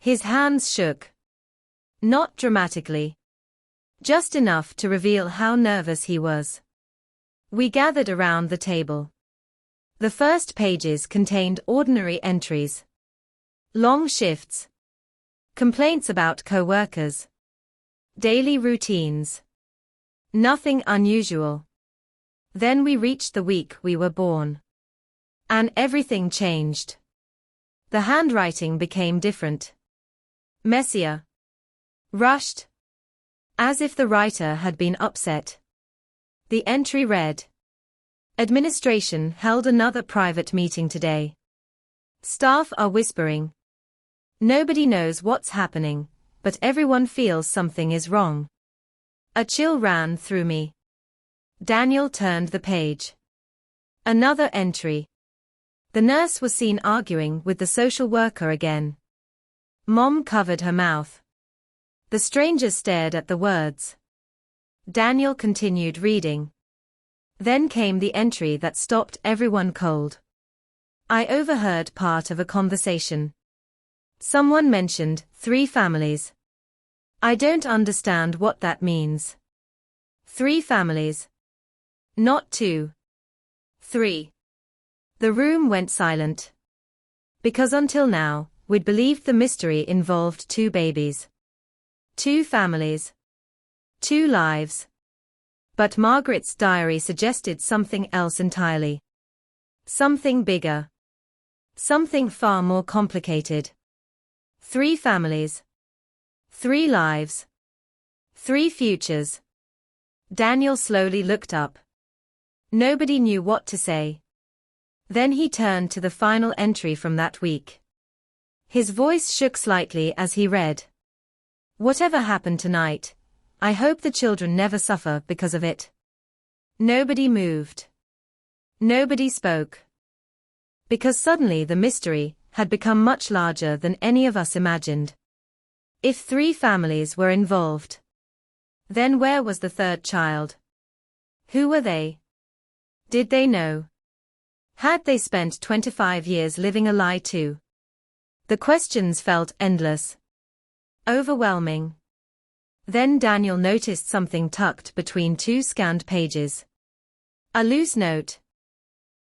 S2: His hands shook. Not dramatically. Just enough to reveal how nervous he was. We gathered around the table. The first pages contained ordinary entries. Long shifts. Complaints about co-workers. Daily routines. Nothing unusual. Then we reached the week we were born. And everything changed. The handwriting became different. Messier. Rushed. As if the writer had been upset. The entry read: Administration held another private meeting today. Staff are whispering. Nobody knows what's happening, but everyone feels something is wrong. A chill ran through me. Daniel turned the page. Another entry. The nurse was seen arguing with the social worker again. Mom covered her mouth. The stranger stared at the words. Daniel continued reading. Then came the entry that stopped everyone cold. I overheard part of a conversation. Someone mentioned 3 families. I don't understand what that means. 3 families. Not 2. 3. The room went silent. Because until now, we'd believed the mystery involved 2 babies. 2 families. 2 lives. But Margaret's diary suggested something else entirely. Something bigger. Something far more complicated. 3 families. 3 lives. 3 futures. Daniel slowly looked up. Nobody knew what to say. Then he turned to the final entry from that week. His voice shook slightly as he read. Whatever happened tonight, I hope the children never suffer because of it. Nobody moved. Nobody spoke. Because suddenly the mystery had become much larger than any of us imagined. If 3 families were involved, then where was the 3rd child? Who were they? Did they know? Had they spent 25 years living a lie too? The questions felt endless. Overwhelming. Then Daniel noticed something tucked between 2 scanned pages. A loose note.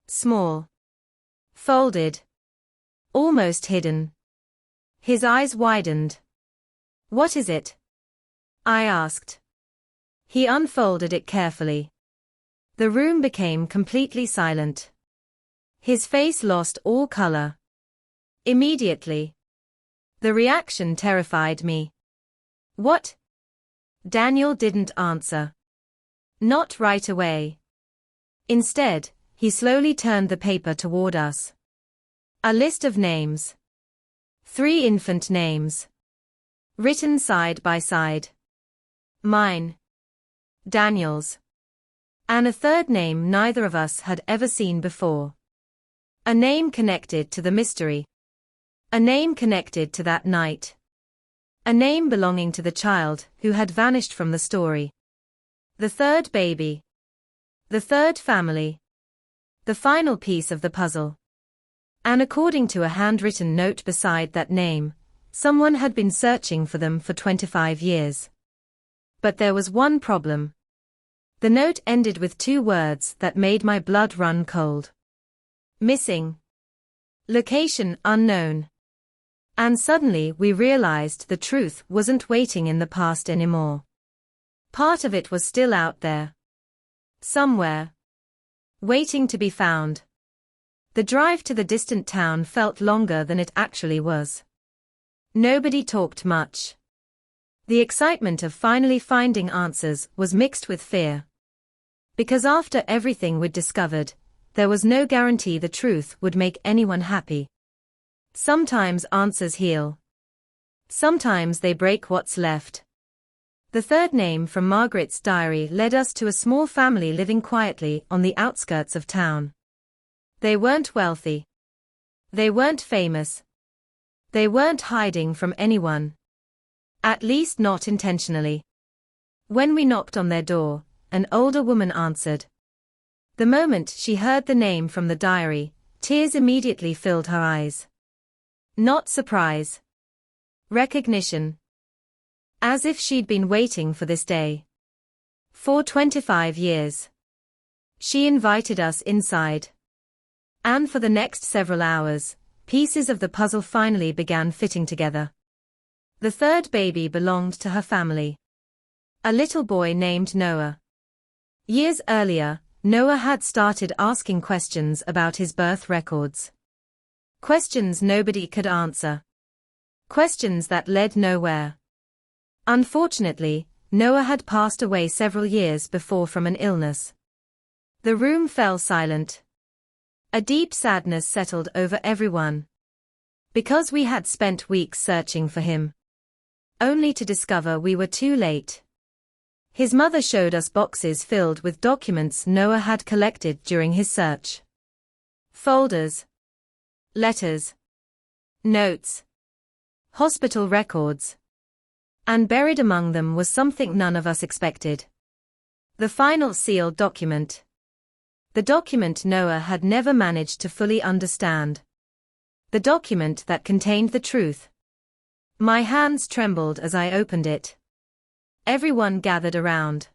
S2: Small. Folded. Almost hidden. His eyes widened. What is it? I asked. He unfolded it carefully. The room became completely silent. His face lost all color. Immediately. The reaction terrified me. What? Daniel didn't answer. Not right away. Instead, he slowly turned the paper toward us. A list of names. 3 infant names. Written side by side. Mine. Daniel's. And a 3rd name neither of us had ever seen before. A name connected to the mystery. A name connected to that night. A name belonging to the child who had vanished from the story. The 3rd baby. The 3rd family. The final piece of the puzzle. And according to a handwritten note beside that name, someone had been searching for them for 25 years. But there was one problem. The note ended with 2 words that made my blood run cold. Missing. Location unknown. And suddenly we realized the truth wasn't waiting in the past anymore. Part of it was still out there. Somewhere. Waiting to be found. The drive to the distant town felt longer than it actually was. Nobody talked much. The excitement of finally finding answers was mixed with fear. Because after everything we'd discovered, there was no guarantee the truth would make anyone happy. Sometimes answers heal. Sometimes they break what's left. The 3rd name from Margaret's diary led us to a small family living quietly on the outskirts of town. They weren't wealthy. They weren't famous. They weren't hiding from anyone. At least not intentionally. When we knocked on their door, an older woman answered. The moment she heard the name from the diary, tears immediately filled her eyes. Not surprise. Recognition. As if she'd been waiting for this day. For 25 years. She invited us inside. And for the next several hours, pieces of the puzzle finally began fitting together. The 3rd baby belonged to her family. A little boy named Noah. Years earlier, Noah had started asking questions about his birth records. Questions nobody could answer. Questions that led nowhere. Unfortunately, Noah had passed away several years before from an illness. The room fell silent. A deep sadness settled over everyone. Because we had spent weeks searching for him. Only to discover we were too late. His mother showed us boxes filled with documents Noah had collected during his search. Folders. Letters. Notes. Hospital records. And buried among them was something none of us expected. The final sealed document. The document Noah had never managed to fully understand. The document that contained the truth. My hands trembled as I opened it. Everyone gathered around.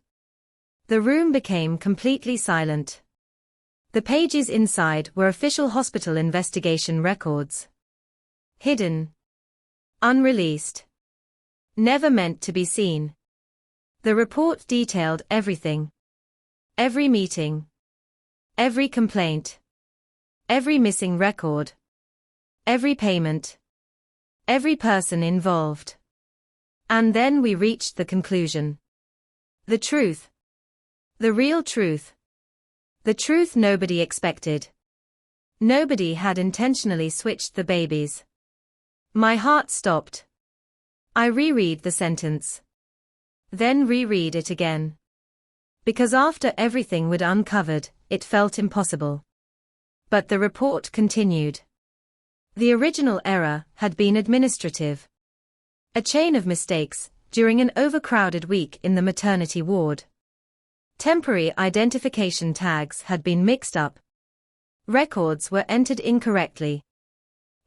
S2: The room became completely silent. The pages inside were official hospital investigation records. Hidden. Unreleased. Never meant to be seen. The report detailed everything. Every meeting. Every complaint. Every missing record. Every payment. Every person involved. And then we reached the conclusion. The truth. The real truth. The truth nobody expected. Nobody had intentionally switched the babies. My heart stopped. I reread the sentence. Then reread it again. Because after everything we'd uncovered, it felt impossible. But the report continued. The original error had been administrative. A chain of mistakes, during an overcrowded week in the maternity ward. Temporary identification tags had been mixed up. Records were entered incorrectly.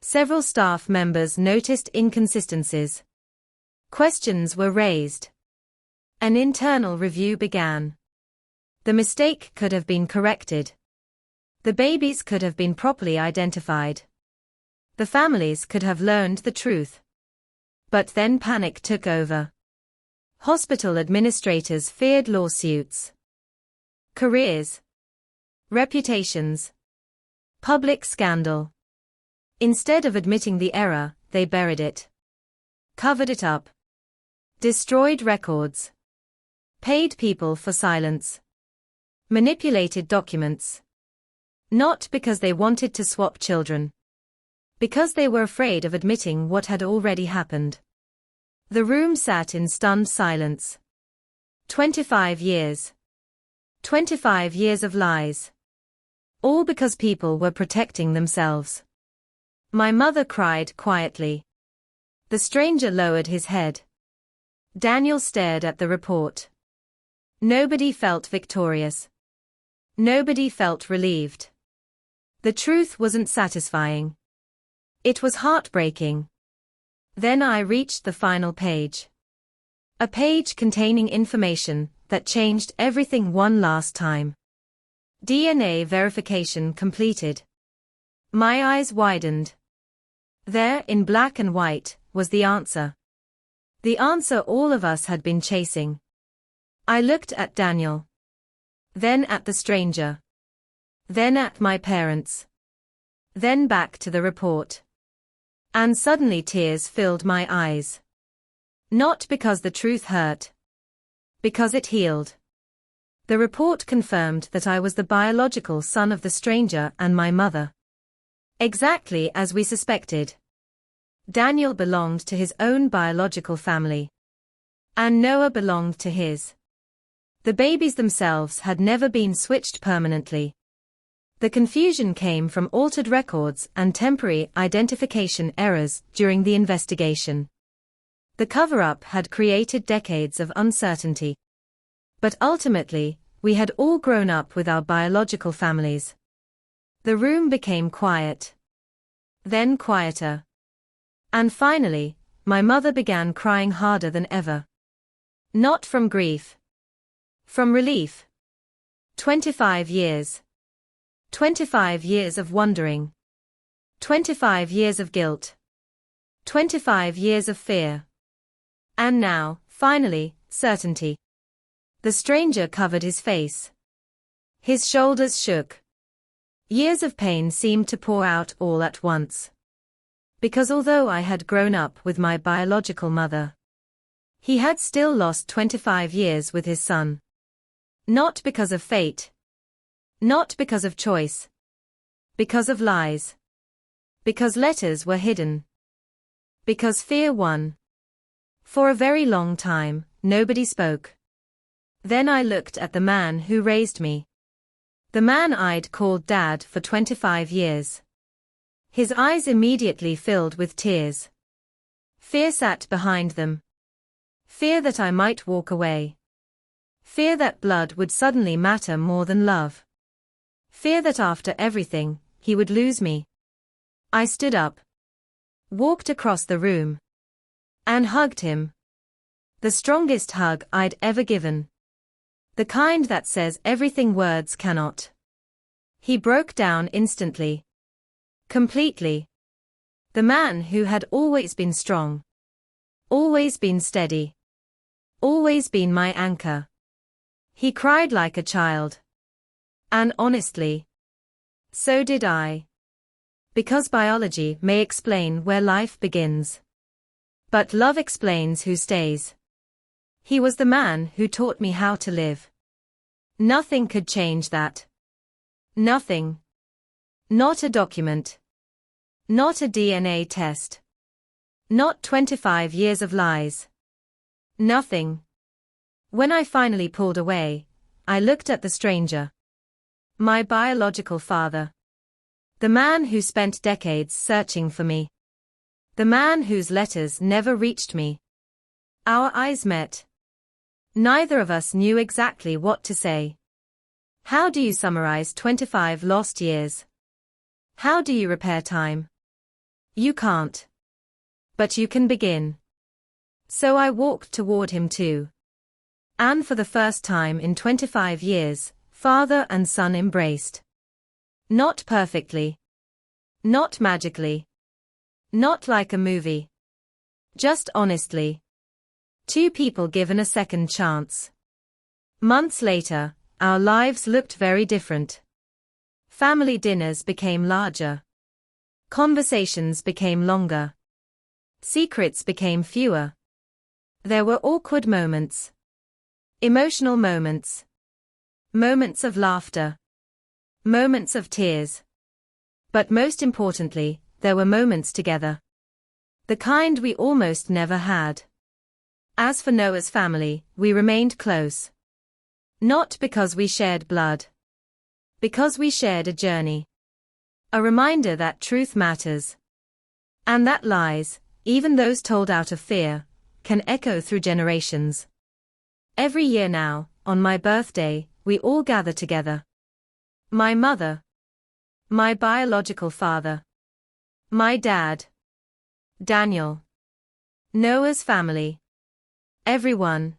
S2: Several staff members noticed inconsistencies. Questions were raised. An internal review began. The mistake could have been corrected. The babies could have been properly identified. The families could have learned the truth. But then panic took over. Hospital administrators feared lawsuits. Careers. Reputations. Public scandal. Instead of admitting the error, they buried it. Covered it up. Destroyed records. Paid people for silence. Manipulated documents. Not because they wanted to swap children. Because they were afraid of admitting what had already happened. The room sat in stunned silence. 25 years. 25 years of lies. All because people were protecting themselves. My mother cried quietly. The stranger lowered his head. Daniel stared at the report. Nobody felt victorious. Nobody felt relieved. The truth wasn't satisfying. It was heartbreaking. Then I reached the final page. A page containing information that changed everything one last time. DNA verification completed. My eyes widened. There, in black and white, was the answer. The answer all of us had been chasing. I looked at Daniel. Then at the stranger. Then at my parents. Then back to the report. And suddenly tears filled my eyes. Not because the truth hurt. Because it healed. The report confirmed that I was the biological son of the stranger and my mother. Exactly as we suspected. Daniel belonged to his own biological family. And Noah belonged to his. The babies themselves had never been switched permanently. The confusion came from altered records and temporary identification errors during the investigation. The cover-up had created decades of uncertainty. But ultimately, we had all grown up with our biological families. The room became quiet. Then quieter. And finally, my mother began crying harder than ever. Not from grief. From relief. 25 years. 25 years of wondering. 25 years of guilt. 25 years of fear. And now, finally, certainty. The stranger covered his face. His shoulders shook. Years of pain seemed to pour out all at once. Because although I had grown up with my biological mother, he had still lost 25 years with his son. Not because of fate. Not because of choice. Because of lies. Because letters were hidden. Because fear won. For a very long time, nobody spoke. Then I looked at the man who raised me. The man I'd called Dad for 25 years. His eyes immediately filled with tears. Fear sat behind them. Fear that I might walk away. Fear that blood would suddenly matter more than love. Fear that after everything, he would lose me. I stood up, walked across the room, and hugged him. The strongest hug I'd ever given. The kind that says everything words cannot. He broke down instantly. Completely. The man who had always been strong. Always been steady. Always been my anchor. He cried like a child. And honestly, so did I. Because biology may explain where life begins. But love explains who stays. He was the man who taught me how to live. Nothing could change that. Nothing. Not a document. Not a DNA test. Not 25 years of lies. Nothing. When I finally pulled away, I looked at the stranger. My biological father. The man who spent decades searching for me. The man whose letters never reached me. Our eyes met. Neither of us knew exactly what to say. How do you summarize 25 lost years? How do you repair time? You can't. But you can begin. So I walked toward him too. And for the first time in 25 years, father and son embraced. Not perfectly. Not magically. Not like a movie. Just honestly. Two people given a second chance. Months later, our lives looked very different. Family dinners became larger. Conversations became longer. Secrets became fewer. There were awkward moments. Emotional moments. Moments of laughter. Moments of tears. But most importantly, there were moments together. The kind we almost never had. As for Noah's family, we remained close. Not because we shared blood. Because we shared a journey. A reminder that truth matters. And that lies, even those told out of fear, can echo through generations. Every year now, on my birthday, we all gather together. My mother. My biological father. My dad. Daniel. Noah's family. Everyone.